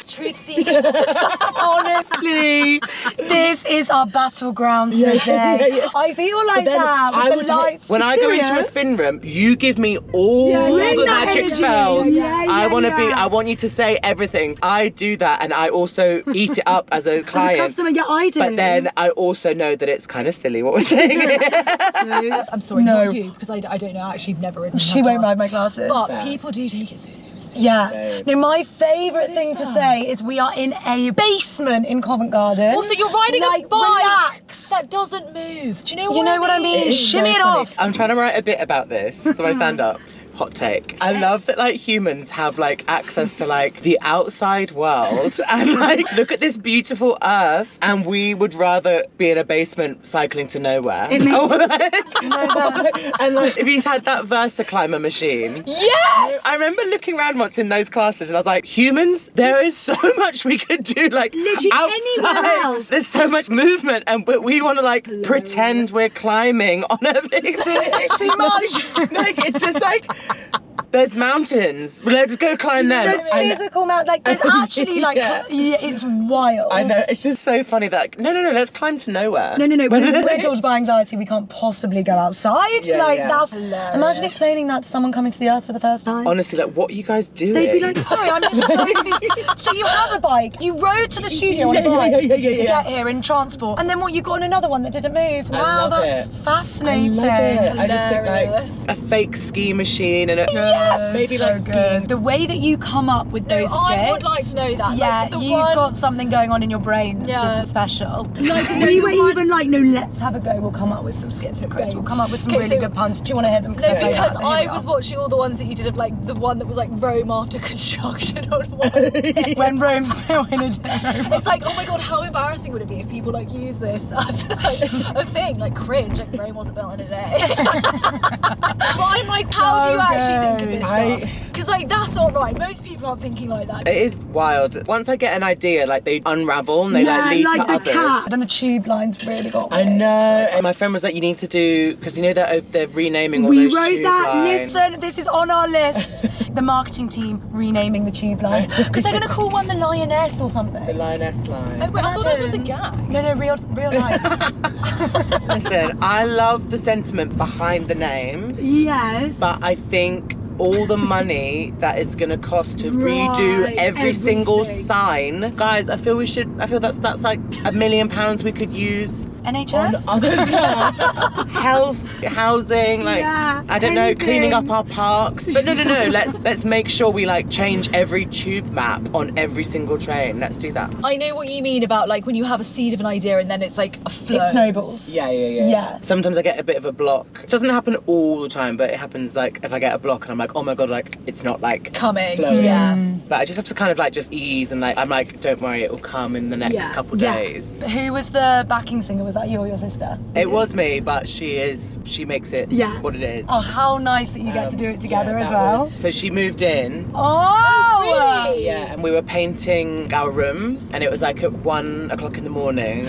Truth seagulls. Honestly, this is our battleground today. I feel like that with the lights. When I go into a spin room, you give me all the magic spells. I want you to say everything. I do that, and I also eat it up as a client. As a customer, yeah, I do. But then I also know that it's kind of silly what we're saying. I'm sorry, No. not you, because I don't know. Actually, I've never ridden. She won't ride my classes. But people do take it so seriously. Yeah. No, my favourite thing to say is we are in a basement in Covent Garden. Also, you're riding a bike relax. that doesn't move. Do you know what I mean? It is Shimmy very it funny. off. I'm trying to write a bit about this for my stand-up. Hot take. I love that like humans have like access to like the outside world and like look at this beautiful earth, and we would rather be in a basement cycling to nowhere. It And like if you had that Versaclimber machine. Yes! I remember looking around once in those classes and I was like, humans, there is so much we could do like literally outside. anywhere else. There's so much movement, and we want to like pretend we're climbing on a big It's too much. like it's just like there's mountains. Let's go climb them. There's physical mountains. Like there's actually like it's wild. I know. It's just so funny that like, no. Let's climb to nowhere. No. We're judged by anxiety. We can't possibly go outside. Yeah, like yeah. that's Hilarious. Imagine explaining that to someone coming to the earth for the first time. Honestly, like what are you guys doing? They'd be like, sorry, I'm just so confused. So you have a bike, you rode to the studio on a bike to get here in transport, and then what, you got on another one that didn't move? Wow, love that's it. fascinating. I just think Hilarious. like a fake ski machine and a maybe So like skiing. The way that you come up with those skits. I would like to know that. Yeah, like, the you've one... got something going on in your brain that's Yeah. just special. Like, we were even like, no, let's have a go. We'll come up with some skits for Chris. We'll come up with some Okay, really so- good puns. Do you want to hear them? No, I say because that. So here we I was are. watching all the ones that you did of like the one that was like Rome after construction on one day. When Rome's built in a day. It's like, oh my god, how embarrassing would it be if people like use this as like a thing, like cringe, like Rome wasn't built in a day. But I'm like, how do you actually think of this stuff? Because like that's not right. Most people aren't thinking like that. It is wild. Once I get an idea, like they unravel and they like lead to others. And the tube lines really got I me. know. And my friend was like, you need to do, because you know that they're renaming all We those wrote tube that. lines. Listen, this is on our list. The marketing team renaming the tube lines because they're gonna call one the Lioness or something. The Lioness line. Oh, wait, I thought it was a gag. No, real life. Listen, I love the sentiment behind the names, Yes. but I think all the money that it's gonna cost to redo every single sign, guys, I feel that's like £1 million we could use NHS. on other stuff. Health, housing, like I don't know, cleaning up our parks. But no, let's make sure we like change every tube map on every single train. Let's do that. I know what you mean about like when you have a seed of an idea and then it's like a flow. It snowballs. Yeah. Sometimes I get a bit of a block. It doesn't happen all the time, but it happens like if I get a block and I'm like, oh my god, like it's not like Coming. flowing. Yeah. But I just have to kind of like just ease and like I'm like, don't worry, it will come in the next couple days. Who was the backing singer? Was that you or your sister? It was me, but she makes it what it is. Oh, how nice that you get to do it together as that well. was- so she moved in. Oh, really? Yeah, and we were painting our rooms, and it was like at 1 o'clock in the morning,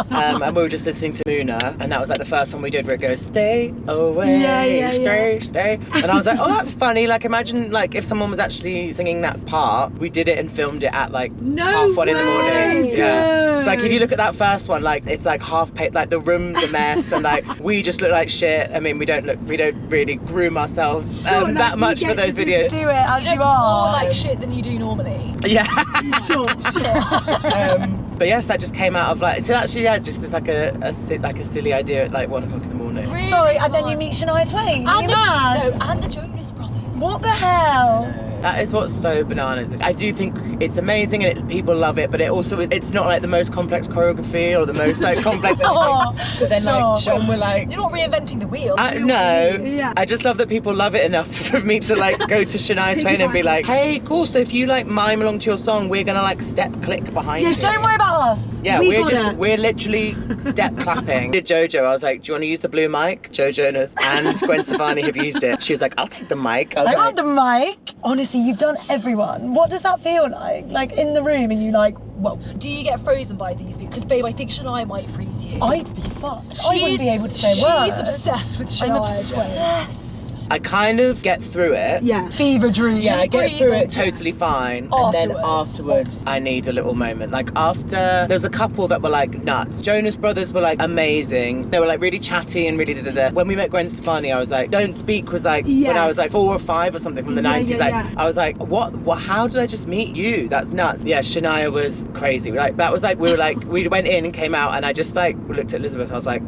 and we were just listening to Muna, and that was like the first one we did where it goes, stay away, stay. And I was like, oh, that's funny. Like, imagine like if someone was actually singing that part, we did it and filmed it at like half 1 in the morning. Yeah. So like if you look at that first one, like it's like half paid, like the room's a mess, and like we just look like shit. I mean, we don't really groom ourselves that much for those videos. Do it as You you look more are. like shit than you do normally. Yeah. Sure. But yes, that just came out of like, so actually, yeah, just it's like a silly idea at like 1 o'clock in the morning. Really Sorry, and then fun. you meet Shania Twain. and You the, mad? no, and the Jonas Brothers. What the hell? That is what's so bananas. I do think it's amazing and people love it, but it also is, it's not like the most complex choreography or the most like complex. So then like Sean were like, You're not reinventing the wheel. no. Yeah. I just love that people love it enough for me to like go to Shania Twain and be like, hey, cool, so if you like mime along to your song, we're gonna like step click behind you. Don't worry about us. Yeah, We got it. we're literally step clapping. Did Jojo, I was like, do you want to use the blue mic? Joe Jonas and Gwen Stefani have used it. She was like, I'll take the mic. I was I like, want the mic. Honestly, you've done everyone. What does that feel like? Like in the room and you like, whoa. Do you get frozen by these? Because babe, I think Shania might freeze you. I'd be fucked. I wouldn't be able to say She's words. obsessed with I'm Shania Twain. obsessed. I kind of get through it. Yeah. Fever dream. Yeah, I get breathe through in. it totally fine. And then afterwards, I need a little moment. Like after, there's a couple that were like nuts. Jonas Brothers were like amazing. They were like really chatty and really da-da-da. When we met Gwen Stefani, I was like, Don't Speak was like, when I was like 4 or 5 or something from the 90s. I was like, what, how did I just meet you? That's nuts. Yeah, Shania was crazy. Like that was like, we went in and came out and I just like looked at Elizabeth, I was like,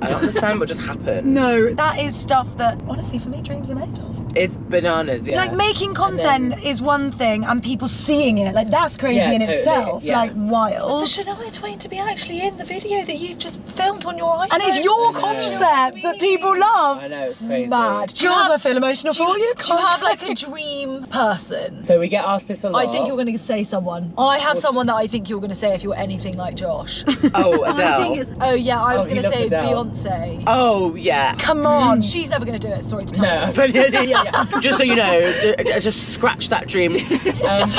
I don't understand what just happened. No, that is stuff that, honestly, for me, dreams are made of. It's bananas, yeah. Like, making content is one thing, and people seeing it, like, that's crazy in totally, itself. yeah. Like, wild. For Shania Twain to be actually in the video that you've just filmed on your iPhone. And it's your concept that people love. I know, it's crazy. Mad. God, I feel emotional for you. Do you have like a dream person? So we get asked this a lot. I think you're going to say someone. I have someone that I think you're going to say if you're anything like Josh. Oh, Adele. I think it's Oh yeah, I was he going to loves say Adele. Beyonce. Oh, yeah. Come on. She's never going to do it, sorry to tell No, you. but yeah. Just so you know, just scratch that dream. So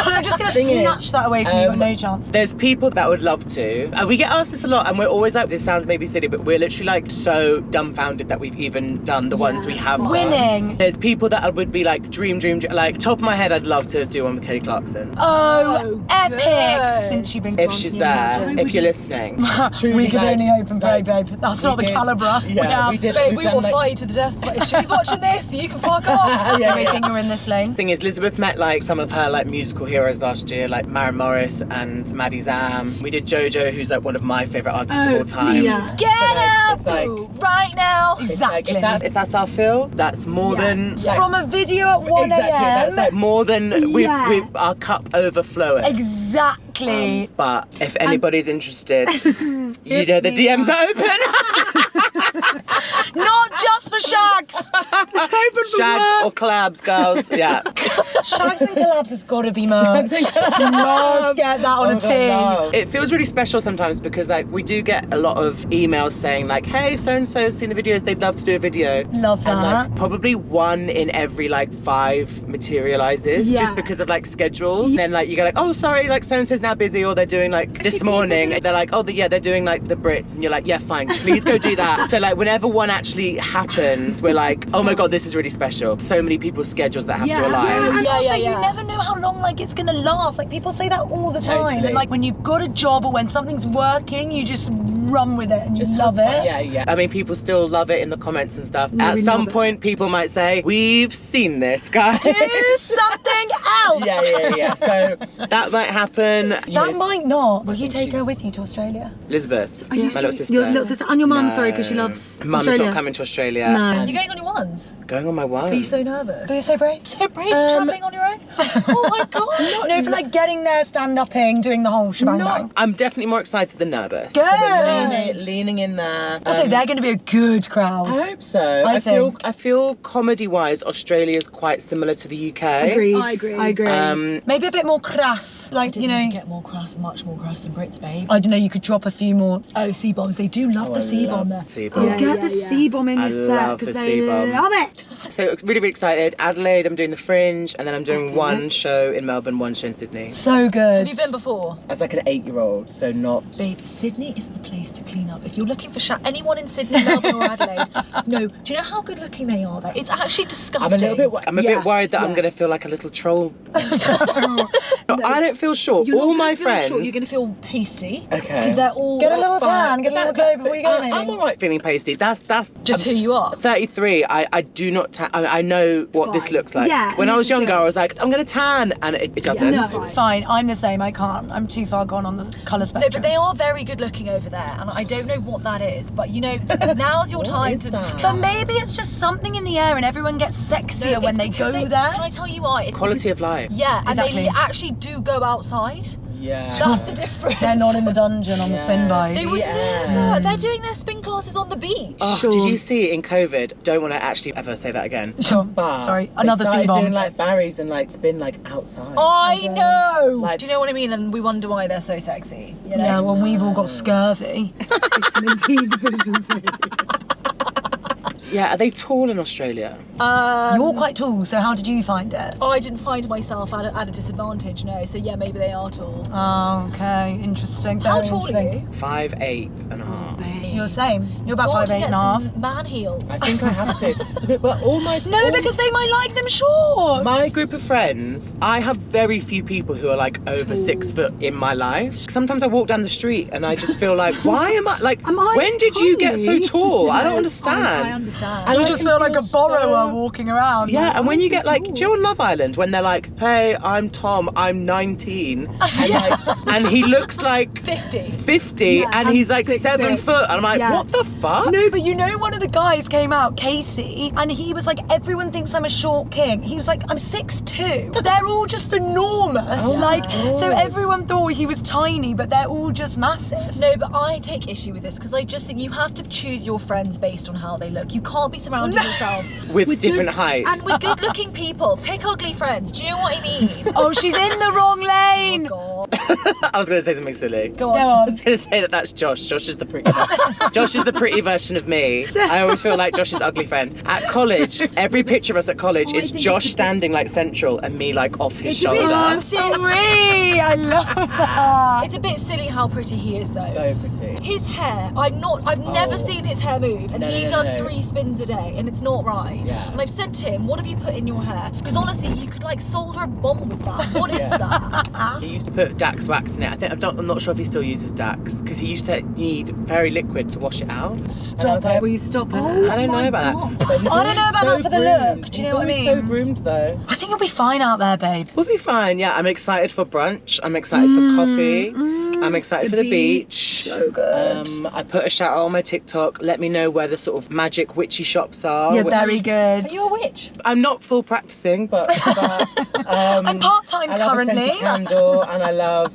I'm just gonna thing is, snatch that away from you. No chance. There's people that would love to. We get asked this a lot, and we're always like, this sounds maybe silly, but we're literally like so dumbfounded that we've even done the ones we have done. Winning. There's people that would be like, dream. Like, top of my head, I'd love to do one with Kelly Clarkson. Oh, epic! good. Since you've been If gone. she's there, if you're listening. We could only open play, babe. That's not the did. calibre. Yeah, we did. Babe, We've we done, will like- fight to the death. But if she's watching this, you can fuck off. Yeah, we think we're in this lane. Thing is, Elizabeth met like some of her like musical heroes last year, like Maren Morris and Maddie Zam. We did JoJo, who's like one of my favourite artists of all time. yeah. Get out, it's like- boo, right now. It's like, Exactly. if that's our feel, that's more than like, From a video at 1 exactly. That's like a.m. more than Yeah. we our cup overflowing. Exactly. But if anybody's interested, you know the DMs are open. Not just for Shags. Shags or collabs, girls. Yeah. Shags and Collabs has got to be merged. Must get that on a tee. It feels really special sometimes because like we do get a lot of emails saying like, hey, so and so's seen the videos, they'd love to do a video. Love And that. like probably 1 in every like 5 materializes just because of like schedules. Then like you go like, oh sorry, like so and so's now busy, or they're doing like this morning. They're like, oh they're doing like the Brits, and you're like, yeah fine, please go do that. So like whenever one actually happens, we're like, oh my god, this is really special. So many people's schedules that have to align. And Yeah, also, yeah, you yeah. never know how long like it's gonna last. Like people say that all the time. Totally. And like when you've got a job or when something's working, you just run with it and just love it. Yeah. I mean, people still love it in the comments and stuff. At some point, people might say, we've seen this, guys. Do something else. Yeah. So that might happen. That might not. Will you take her with you to Australia? Elizabeth, my little sister. Your little sister and your mum, No. sorry, because she loves Mum's Australia. not coming to Australia. No. You're going on your ones? Going on my one. Are you so nervous? You're so brave. So brave, travelling on your own? Oh my god. No, for like getting there, stand-upping, doing the whole shebang bang. I'm definitely more excited than nervous. Good. Leaning in there. Also, they're going to be a good crowd. I hope so. I feel comedy-wise, Australia's quite similar to the UK. Agreed. I agree. Maybe a bit more crass, like, you know. Get more crass, much more crass than Brits, babe. I don't know, you could drop a few more. Oh, C-bombs, they do love the C-bomb there. C-bomb. Get the C-bomb in I your set love because the they C-bomb. love it. So really excited. Adelaide, I'm doing the Fringe, and then I'm doing one show in Melbourne, one show in Sydney. So good. Have you been before? As like an 8-year-old, so not. Babe, Sydney is the place to clean up. If you're looking for anyone in Sydney, Melbourne or Adelaide, no. Do you know how good looking they are there? It's actually disgusting. I'm a bit worried that I'm gonna feel like a little troll. No, I don't feel short. You're not All gonna my feel friends. short, you're going to feel pasty. Okay. Because they're all... Get a little that's fine. tan, get a little glow before you go, maybe. I'm alright feeling pasty. That's Just who you are. 33. I do not tan. I know what this Fine. looks like. Yeah, When and I was this is younger, good. I was like, I'm gonna tan, and it doesn't. no. Fine, I'm the same, I can't. I'm too far gone on the colour No, spectrum. but they are very good looking over there, and I don't know what that is, but you know, now's your time is to... that? But maybe it's just something in the air and everyone gets sexier No, when it's they because go Can there. I tell you why? It's Quality of life. Yeah, and Exactly. they actually do go outside. Yeah. That's the difference. They're not in the dungeon on the spin bike. They would Yeah. They're doing their spin classes on the beach. Oh, did you see in COVID? Don't want to actually ever say that again. Sure. But Sorry, they another started C-bomb. doing like Barry's and like spin like outside. I know. Like- Do you know what I mean? And we wonder why they're so sexy. You know? Yeah, well, we've all got scurvy. Vitamin D deficiency. Yeah, are they tall in Australia? You're quite tall, so how did you find it? I didn't find myself at a disadvantage, no. So yeah, maybe they are tall. Oh, okay, interesting. How Very tall are interesting. you? 5'8.5". You're the same. You're about Got to 5'8" get and a half. some man heels. I think I have to. But all my No, because they might like them short. my group of friends, I have very few people who are like over 6 foot in my life. Sometimes I walk down the street and I just feel like, why am I like? When did you get so tiny? tall? I don't understand. I understand. And You I just can feel like a feel borrower so- walking around. Yeah, and when you get like, do you know on Love Island when they're like, hey, I'm Tom, I'm 19, and, like, and he looks like 50 and he's like 7 foot, and I'm like, what the fuck? No, but you know, one of the guys came out, Casey, and he was like, everyone thinks I'm a short king. He was like, I'm 6'2". They're all just enormous. So everyone thought he was tiny, but they're all just massive. No, but I take issue with this because I just think you have to choose your friends based on how they look. You can't be surrounding yourself With different heights. and with good-looking people. Pick ugly friends. Do you know what I mean? Oh, she's in the wrong lane. God. I was going to say something silly. Go Go on. I on. was going to say that's Josh. Josh is the pretty Josh is the pretty version of me. I always feel like Josh's ugly friend. At college, every picture of us at college is Josh standing like central and me like off his shoulder. Oh, sweet. I love that. It's a bit silly how pretty he is though. So pretty. His hair, I've never seen his hair move, and No, he no, does no. 3 spins a day, and it's not right. Yeah. And I've said to him, what have you put in your hair? Because honestly, you could like solder a bomb with that. What is that? He used to put Dax wax in it. I'm not sure if he still uses Dax because he used to need very liquid to wash it out. Stop Will you stop it? I don't know about that. But he's I don't know about that for the look. Do you know what I He's always mean? so groomed though. I think you'll be fine out there, babe. We'll be fine. Yeah, I'm excited for brunch. I'm excited for coffee. I'm excited for the beach. So good. I put a shout out on my TikTok. Let me know where the sort of magic witchy shops are. You're very good. Are you a witch? I'm not full practicing, but I'm part-time I love currently. a scented candle, and I love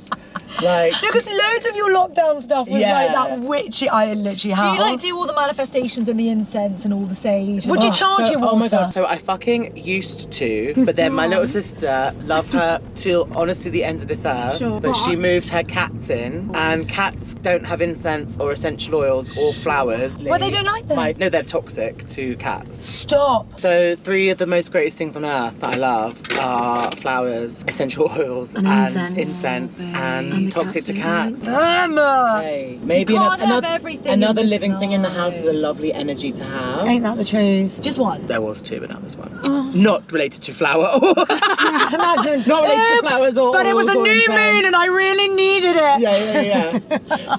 like. No, because loads of your lockdown stuff was Yeah. like that witchy. I literally Do have. you like do all the manifestations and the incense and all the sage? Would you charge your water? Oh my god! So I fucking used to, but then my little sister, love her till honestly the end of this earth. Sure. But she moved her cats in, and cats don't have incense or essential oils or flowers. Well, they don't like them. No, they're toxic to cats. Stop. So 3 of the most greatest things on earth that I love are flowers, essential oils, And and incense. incense, And and the toxic to cats cats. Emma. Hey, maybe You can't have another, everything another in this living thing in the house life. is a lovely energy to have. Ain't that the truth? Just one. There was 2, but now there's 1. Oh. Not related to flower. Imagine. Not related to Oops, flowers or But it was a oils or new incense. moon and I really needed it. Yeah.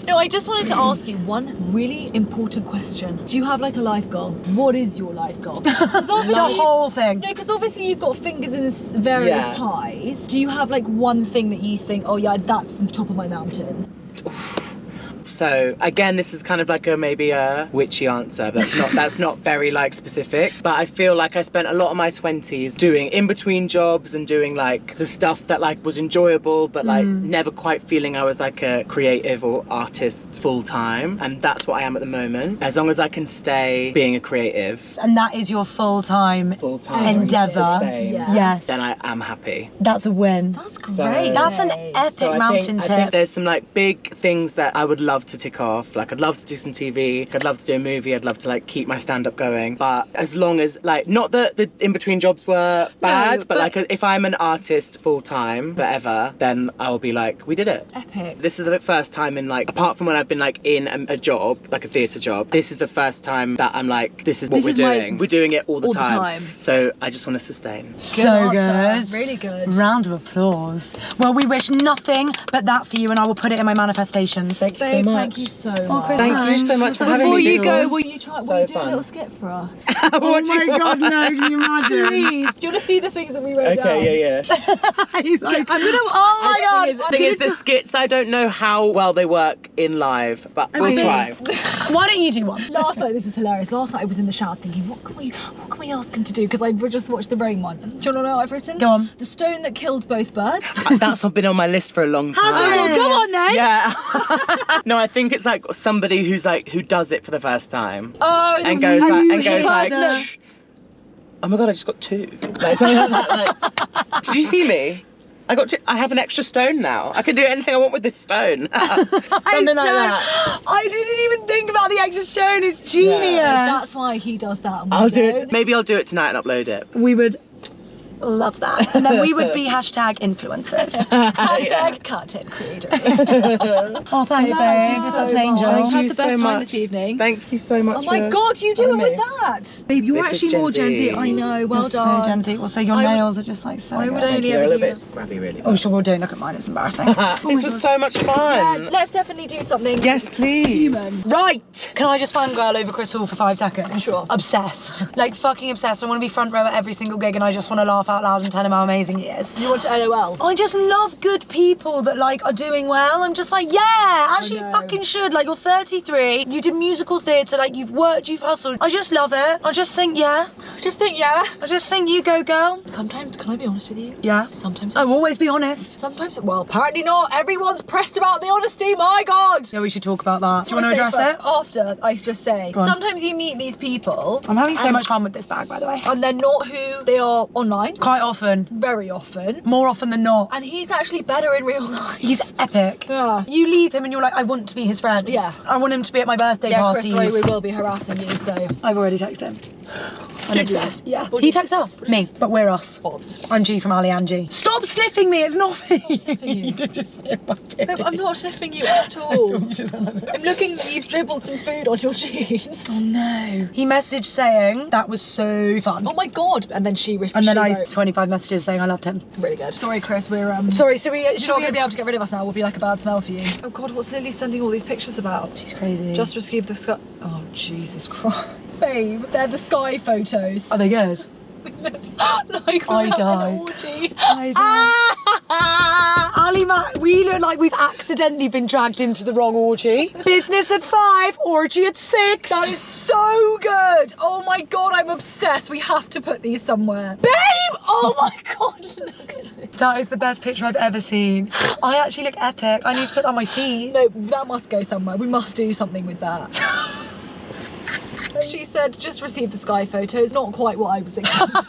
No, I just wanted to ask you one really important question. Do you have like a life goal? What is your life goal? 'Cause The obviously- whole thing. No, because obviously you've got fingers in various Yeah. pies. Do you have like one thing that you think, oh yeah, that's the top of my mountain? So again, this is kind of like maybe a witchy answer. That's not very like specific. But I feel like I spent a lot of my 20s doing in between jobs and doing like the stuff that like was enjoyable, but like never quite feeling I was like a creative or artist full time. And that's what I am at the moment. As long as I can stay being a creative And that is your full-time endeavour. Yeah. Yes. then I am happy. That's a win. That's So- great. That's an Nate. epic So mountain I think tip. there's some like big things that I would love to tick off. Like I'd love to do some TV, I'd love to do a movie, I'd love to like keep my stand-up going. But as long as like, not that the in-between jobs were bad, but like if I'm an artist full-time forever, then I'll be like, we did it. Epic. This is the first time in like, apart from when I've been like in a job, like a theatre job, this is the first time that I'm like, this is what This we're is my- doing. We're doing it all the all the time. time. So I just want to sustain. So answer. good. Really good. Round of applause. Well, we wish nothing but that for you, and I will put it in my manifestations. Thank you so Babe, much. thank you so much. Chris, Thank you so much for having Before me. you This go, was will you try? so Will you do a fun. little skit for us? What do you want? God, no, can you imagine? Please. Do you want to see the things that we wrote down? Okay, yeah. He's like, I'm gonna, oh my God. The thing is, the skits, I don't know how well they work in live, but we'll try. Why don't you do one? Last night, this is hilarious. Last night I was in the shower thinking, what can we ask him to do? Because I just watched the Rain one. Do you want to know what I've written? Go on. The stone that killed both birds. That's been on my list for a long time. Oh, go on then. Yeah. No, I think it's like somebody who does it for the first time Oh, and goes like, No. oh my god, I just got 2. Like, something like that. Like, did you see me? I have an extra stone now. I can do anything I want with this stone. Something like that. I didn't even think about the extra stone. It's genius. That's why he does that. And we I'll do don't. it. Maybe I'll do it tonight and upload it. We would love that. And then we would be hashtag influencers. Hashtag content creators. Oh, thanks, babe. You're such an angel. Thank Have you the best so time much. this evening. Thank you so much. Oh my God, you do it with that. Babe, you're This is actually Gen more Gen Z. Z. I know, well You're done. so Gen Z. Also, your I would- nails are just like so I would good. only They're a ever little do bit scrubby, really. Oh, sure, we'll do. Look at mine. It's embarrassing. This was so much fun. Let's definitely do something. Yes, please. Right. Can I just fangirl over Chris Hall for 5 seconds? Sure. Obsessed. Like, fucking obsessed. I want to be front row at every single gig and I just want to laugh out loud and tell him how amazing he is. You want to LOL? I just love good people that like are doing well. I'm just like, yeah, as you know. fucking should. Like, you're 33, you did musical theatre, like you've worked, you've hustled. I just love it. I just think, yeah. I just think, yeah. I just think you go, girl. Sometimes, can I be honest with you? Yeah. Sometimes. I'll always be honest. Sometimes, well, apparently not. Everyone's pressed about the honesty, my God. Yeah, we should talk about that. Do you want to Say address it? After, I just say, Go on. sometimes you meet these people. I'm having so and- much fun with this bag, by the way. And they're not who they are online. Quite often. Very often. More often than not. And he's actually better in real life. He's epic. Yeah. You leave him and you're like, I want to be his friend. Yeah. I want him to be at my birthday Yeah, parties. Chris, sorry, we will be harassing you, so. I've already texted him. I'm obsessed. Yeah. What He do you- texts us. Me. But we're us. Obs. I'm G from Ali and G. Stop sniffing me, it's not me. sniffing you. You did just sniff my No, I'm not sniffing you at all. I'm looking, you've dribbled some food on your jeans. Oh no. He messaged saying, that was so fun. Oh my God. And then she wrote. And then I 25 messages saying I loved him. Really good. Sorry, Chris, we're Sorry, so we You're not should going to be able to get rid of us now. We'll be like a bad smell for you. Oh God, what's Lily sending all these pictures about? She's crazy. Just received the sky. Oh Jesus Christ, babe, they're the sky photos. Are they good? Like I we're at die. an orgy. Ali, we look like we've accidentally been dragged into the wrong orgy. Business at 5, orgy at 6. That is so good. Oh my God, I'm obsessed. We have to put these somewhere. Babe! Oh my God, look at this. That is the best picture I've ever seen. I actually look epic. I need to put that on my feed. No, that must go somewhere. We must do something with that. She said, just received the sky photos. Not quite what I was expecting.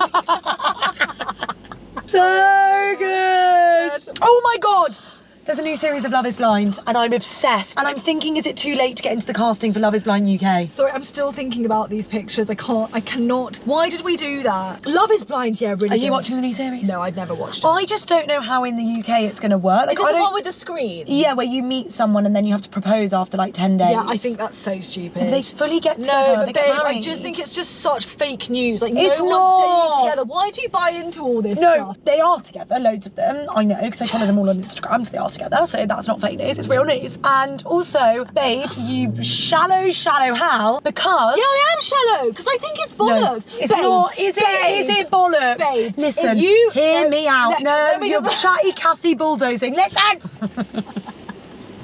So good. Oh my God. There's a new series of Love is Blind and I'm obsessed. And I'm thinking, is it too late to get into the casting for Love is Blind UK? Sorry, I'm still thinking about these pictures. I cannot. Why did we do that? Love is Blind, yeah, really Are you good. watching the new series? No, I'd never watched it. I just don't know how in the UK it's going to work. Like, Is it I the don't... one with the screen? Yeah, where you meet someone and then you have to propose after like 10 days. Yeah, I think that's so stupid. If they fully get together, No, they but get babe, married. I just think it's just such fake news. Like, It's no one's not. staying together. Why do you buy into all this No, stuff? they are together, loads of them. I know, because I follow them all on Instagram, so they are together. So that's not fake news, it's real news. And also, babe, you shallow Hal, because... Yeah, I am shallow, because I think it's bollocks. No, it's Babe, not. Is it bollocks? Babe, Listen, if you- hear no, me out. let me You're go- chatty Cathy bulldozing. Listen!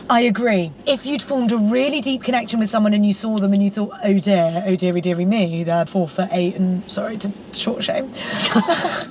I agree. If you'd formed a really deep connection with someone and you saw them and you thought, oh dearie, dearie me, they're 4'8" and sorry to short shame.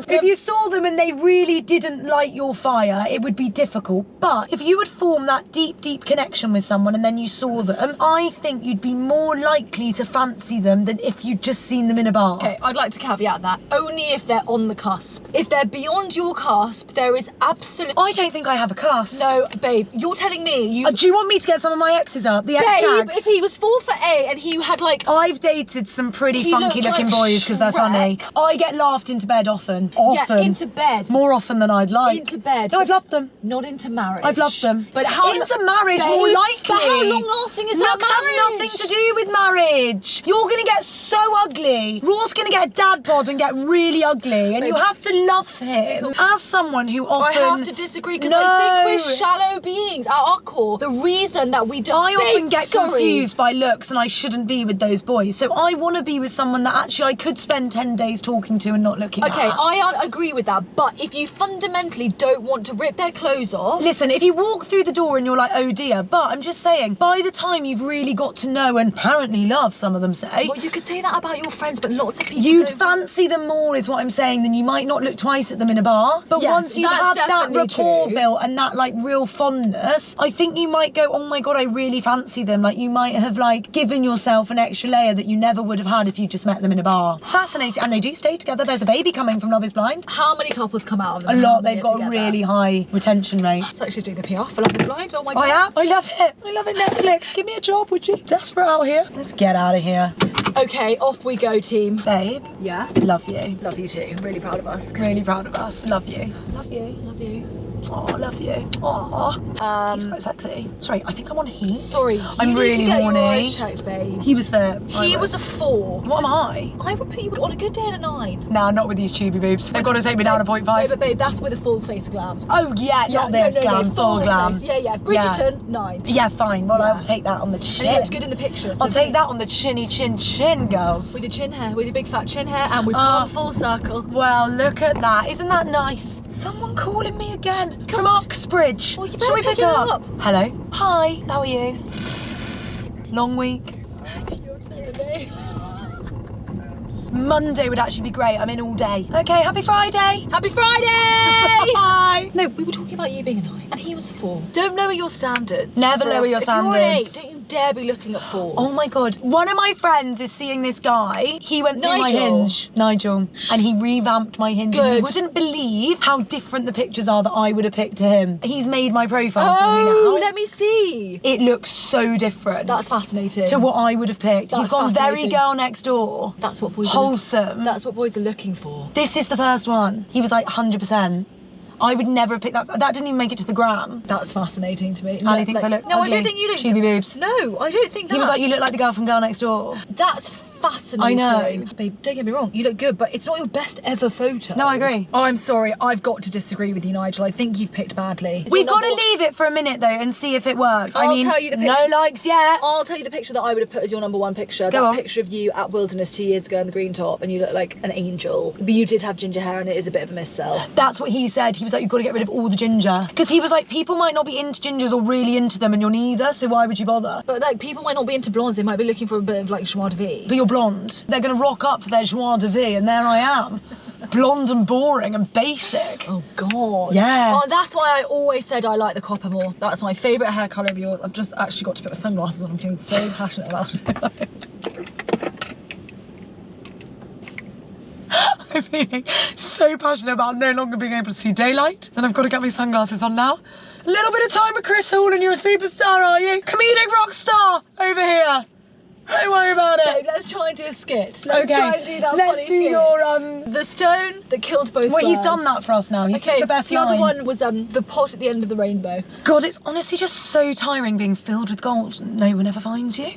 If you saw them and they really didn't light your fire, it would be difficult. But if you would form that deep connection with someone and then you saw them, I think you'd be more likely to fancy them than if you'd just seen them in a bar. Okay, I'd like to caveat that. Only if they're on the cusp. If they're beyond your cusp, there is absolutely... I don't think I have a cusp. No, babe, you're telling me you... Do you want me to get some of my exes up? The Babe, ex-shags? if he was 4'8" and he had like... I've dated some pretty He funky looked looking like boys because they're funny. Shrek. I get laughed into bed often. Yeah, into bed. More often than I'd like. Into bed. No, I've loved them. Not into marriage. I've loved them. But how... Into marriage, Babe, more likely. But how long lasting is Looks that has marriage? nothing to do with marriage. You're gonna get so ugly. Raw's gonna get dad bod and get really ugly, and Babe. you have to love him. As someone who I often... have to disagree because I think we're No. shallow beings at our core. The reason that we don't... I often get sorry. confused by looks and I shouldn't be with those boys. So I want to be with someone that actually I could spend 10 days talking to and not looking at. Okay, I agree with that, but if you fundamentally don't want to rip their clothes off... Listen, if you walk through the door and you're like, oh dear, but I'm just saying, by the time you've really got to know and apparently love, some of them say, Well, you could say that about your friends, but lots of people you'd don't. fancy them more is what I'm saying, then you might not look twice at them in a bar. But Yes, once you've that's had that definitely rapport true. built and that like real fondness, I think you might go, oh my God, I really fancy them. Like you might have like given yourself an extra layer that you never would have had if you just met them in a bar. It's fascinating, and they do do stay together. There's a baby coming from Love is Blind. How many couples come out of A them? lot. They've got a really high retention rate. So she's doing the PR for Love is Blind. Oh my god. I am. I love it. I love it. Netflix, give me a job, would you? Desperate out here. Let's get out of here. Okay, off we go, team. Babe, Yeah. love you. Love you too. Really proud of us. Really proud of us. Love you. Love you. Love you. Oh, love you. Oh, he's quite sexy. Sorry, I think I'm on heat. Sorry, I'm you need really to get horny. your eyes checked, babe. He was there. He was a 4. What am I? I would put you on a good day at a 9. Nah, not with these tubey boobs. They've got to take me down a 0.5. No, but babe, that's with a full face glam. Oh yeah, not this glam, full glam. Face. Yeah. Bridgerton, 9. Yeah, fine. Well, Yeah. I'll take that on the chin. And he looks good in the picture. So I'll take that on the chinny chin, girls. With your chin hair, with your big fat chin hair, and we've Oh. come full circle. Well, look at that. Isn't that nice? Someone calling me again from Oxbridge. Well, you better Shall we pick pick it up? up. Hello. Hi. How are you? Long week. You're terrible. Monday would actually be great. I'm in all day. Okay, happy Friday. Happy Friday! Bye. No, we were talking about you being a 9, and he was a 4. Don't lower your standards. Never lower your If you're an 8, standards. don't you dare be looking at 4s. Oh my god. One of my friends is seeing this guy. He went through my Nigel. Hinge. Nigel. And he revamped my Hinge. And you Good. wouldn't believe how different the pictures are that I would have picked to him. He's made my profile for me Oh, now. let me see. It looks so different That's fascinating. to what I would have picked. He's That's gone very fascinating. girl next door. That's what boys Wholesome. That's what boys are looking for. This is the first one. He was like 100%. I would never have picked that. That didn't even make it to the gram. That's fascinating to me. Ali thinks I look No, I ugly. don't think you look. Chubby boobs. No, I don't think that. He was like, you look like the girl from Girl Next Door. That's fascinating. I know. Babe, don't get me wrong. You look good, but it's not your best ever photo. No, I agree. Oh, I'm sorry. I've got to disagree with you, Nigel. I think you've picked badly. We've got to leave it for a minute though and see if it works. I I'll mean, tell you the no picture. likes yet. I'll tell you the picture that I would have put as your number 1 picture. Go that on. picture of you at Wilderness 2 years ago in the green top, and you look like an angel. But you did have ginger hair, and it is a bit of a miss-sell. That's what he said. He was like, you've got to get rid of all the ginger. Because he was like, people might not be into gingers or really into them and you're neither, so why would you bother? But like, people might not be into blondes. They might be looking for a bit of like joie de vie. But you're blonde. They're going to rock up for their joie de vie and there I am. Blonde and boring and basic. Oh God. Yeah. Oh, that's why I always said I like the copper more. That's my favourite hair colour of yours. I've just actually got to put my sunglasses on. I'm feeling so passionate about it. I'm feeling so passionate about no longer being able to see daylight. Then I've got to get my sunglasses on now. A little bit of time with Chris Hall and you're a superstar, are you? Comedic rock star over here. Don't worry about it. Let's try and do a skit. Let's Okay, try and do that let's funny do skit. your The stone that killed both Well, he's birds. done that for us now. He's took the best the line. other one was the pot at the end of the rainbow. God, it's honestly just so tiring being filled with gold and no one ever finds you.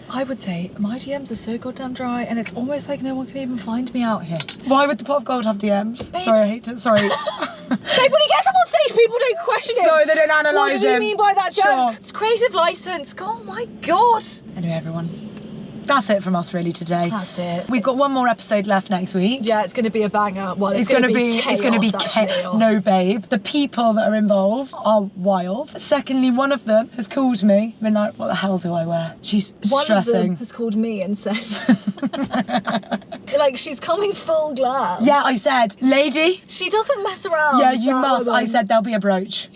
I would say my DMs are so goddamn dry, and it's almost like no one can even find me out here. Why would the pot of gold have DMs? Sorry, I hate it. Sorry. Babe, when he gets up on stage, people don't question him. Sorry, they don't What analyse do you him. mean by that joke? Sure. It's creative license. Oh my God. Anyway, everyone, that's it from us really today. That's it. We've got one more episode left next week. Yeah, it's going to be a banger. Well, It's gonna be chaos. no, babe. The people that are involved are wild. Secondly, one of them has called me, been like, what the hell do I wear? She's One of them stressing. has called me and said, like, she's coming full glam. Yeah, I said, lady. She doesn't mess around. Yeah, you that must. woman. I said there'll be a brooch.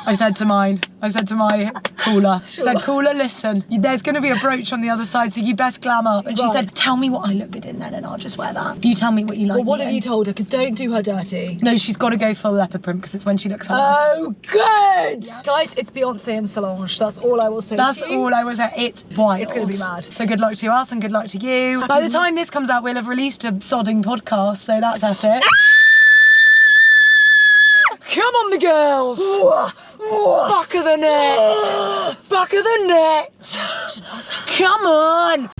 I said to mine. I said to my cooler. Sure. Said, cooler, listen. There's going to be a brooch on the other side, so you best glam up. And she Right. said, tell me what I look good in then, and I'll just wear that. You tell me what you like. Well, what me have in. you told her? Because don't do her dirty. No, she's got to go full leopard print because it's when she looks her best. Oh, good. Guys, it's Beyonce and Solange. That's all I will say That's to you. all I was at. It's wild. It's gonna be mad. So good luck to us and good luck to you. By the time this comes out, we'll have released a sodding podcast, so that's epic. Come on, the girls. Back of the net. Back of the net. Come on.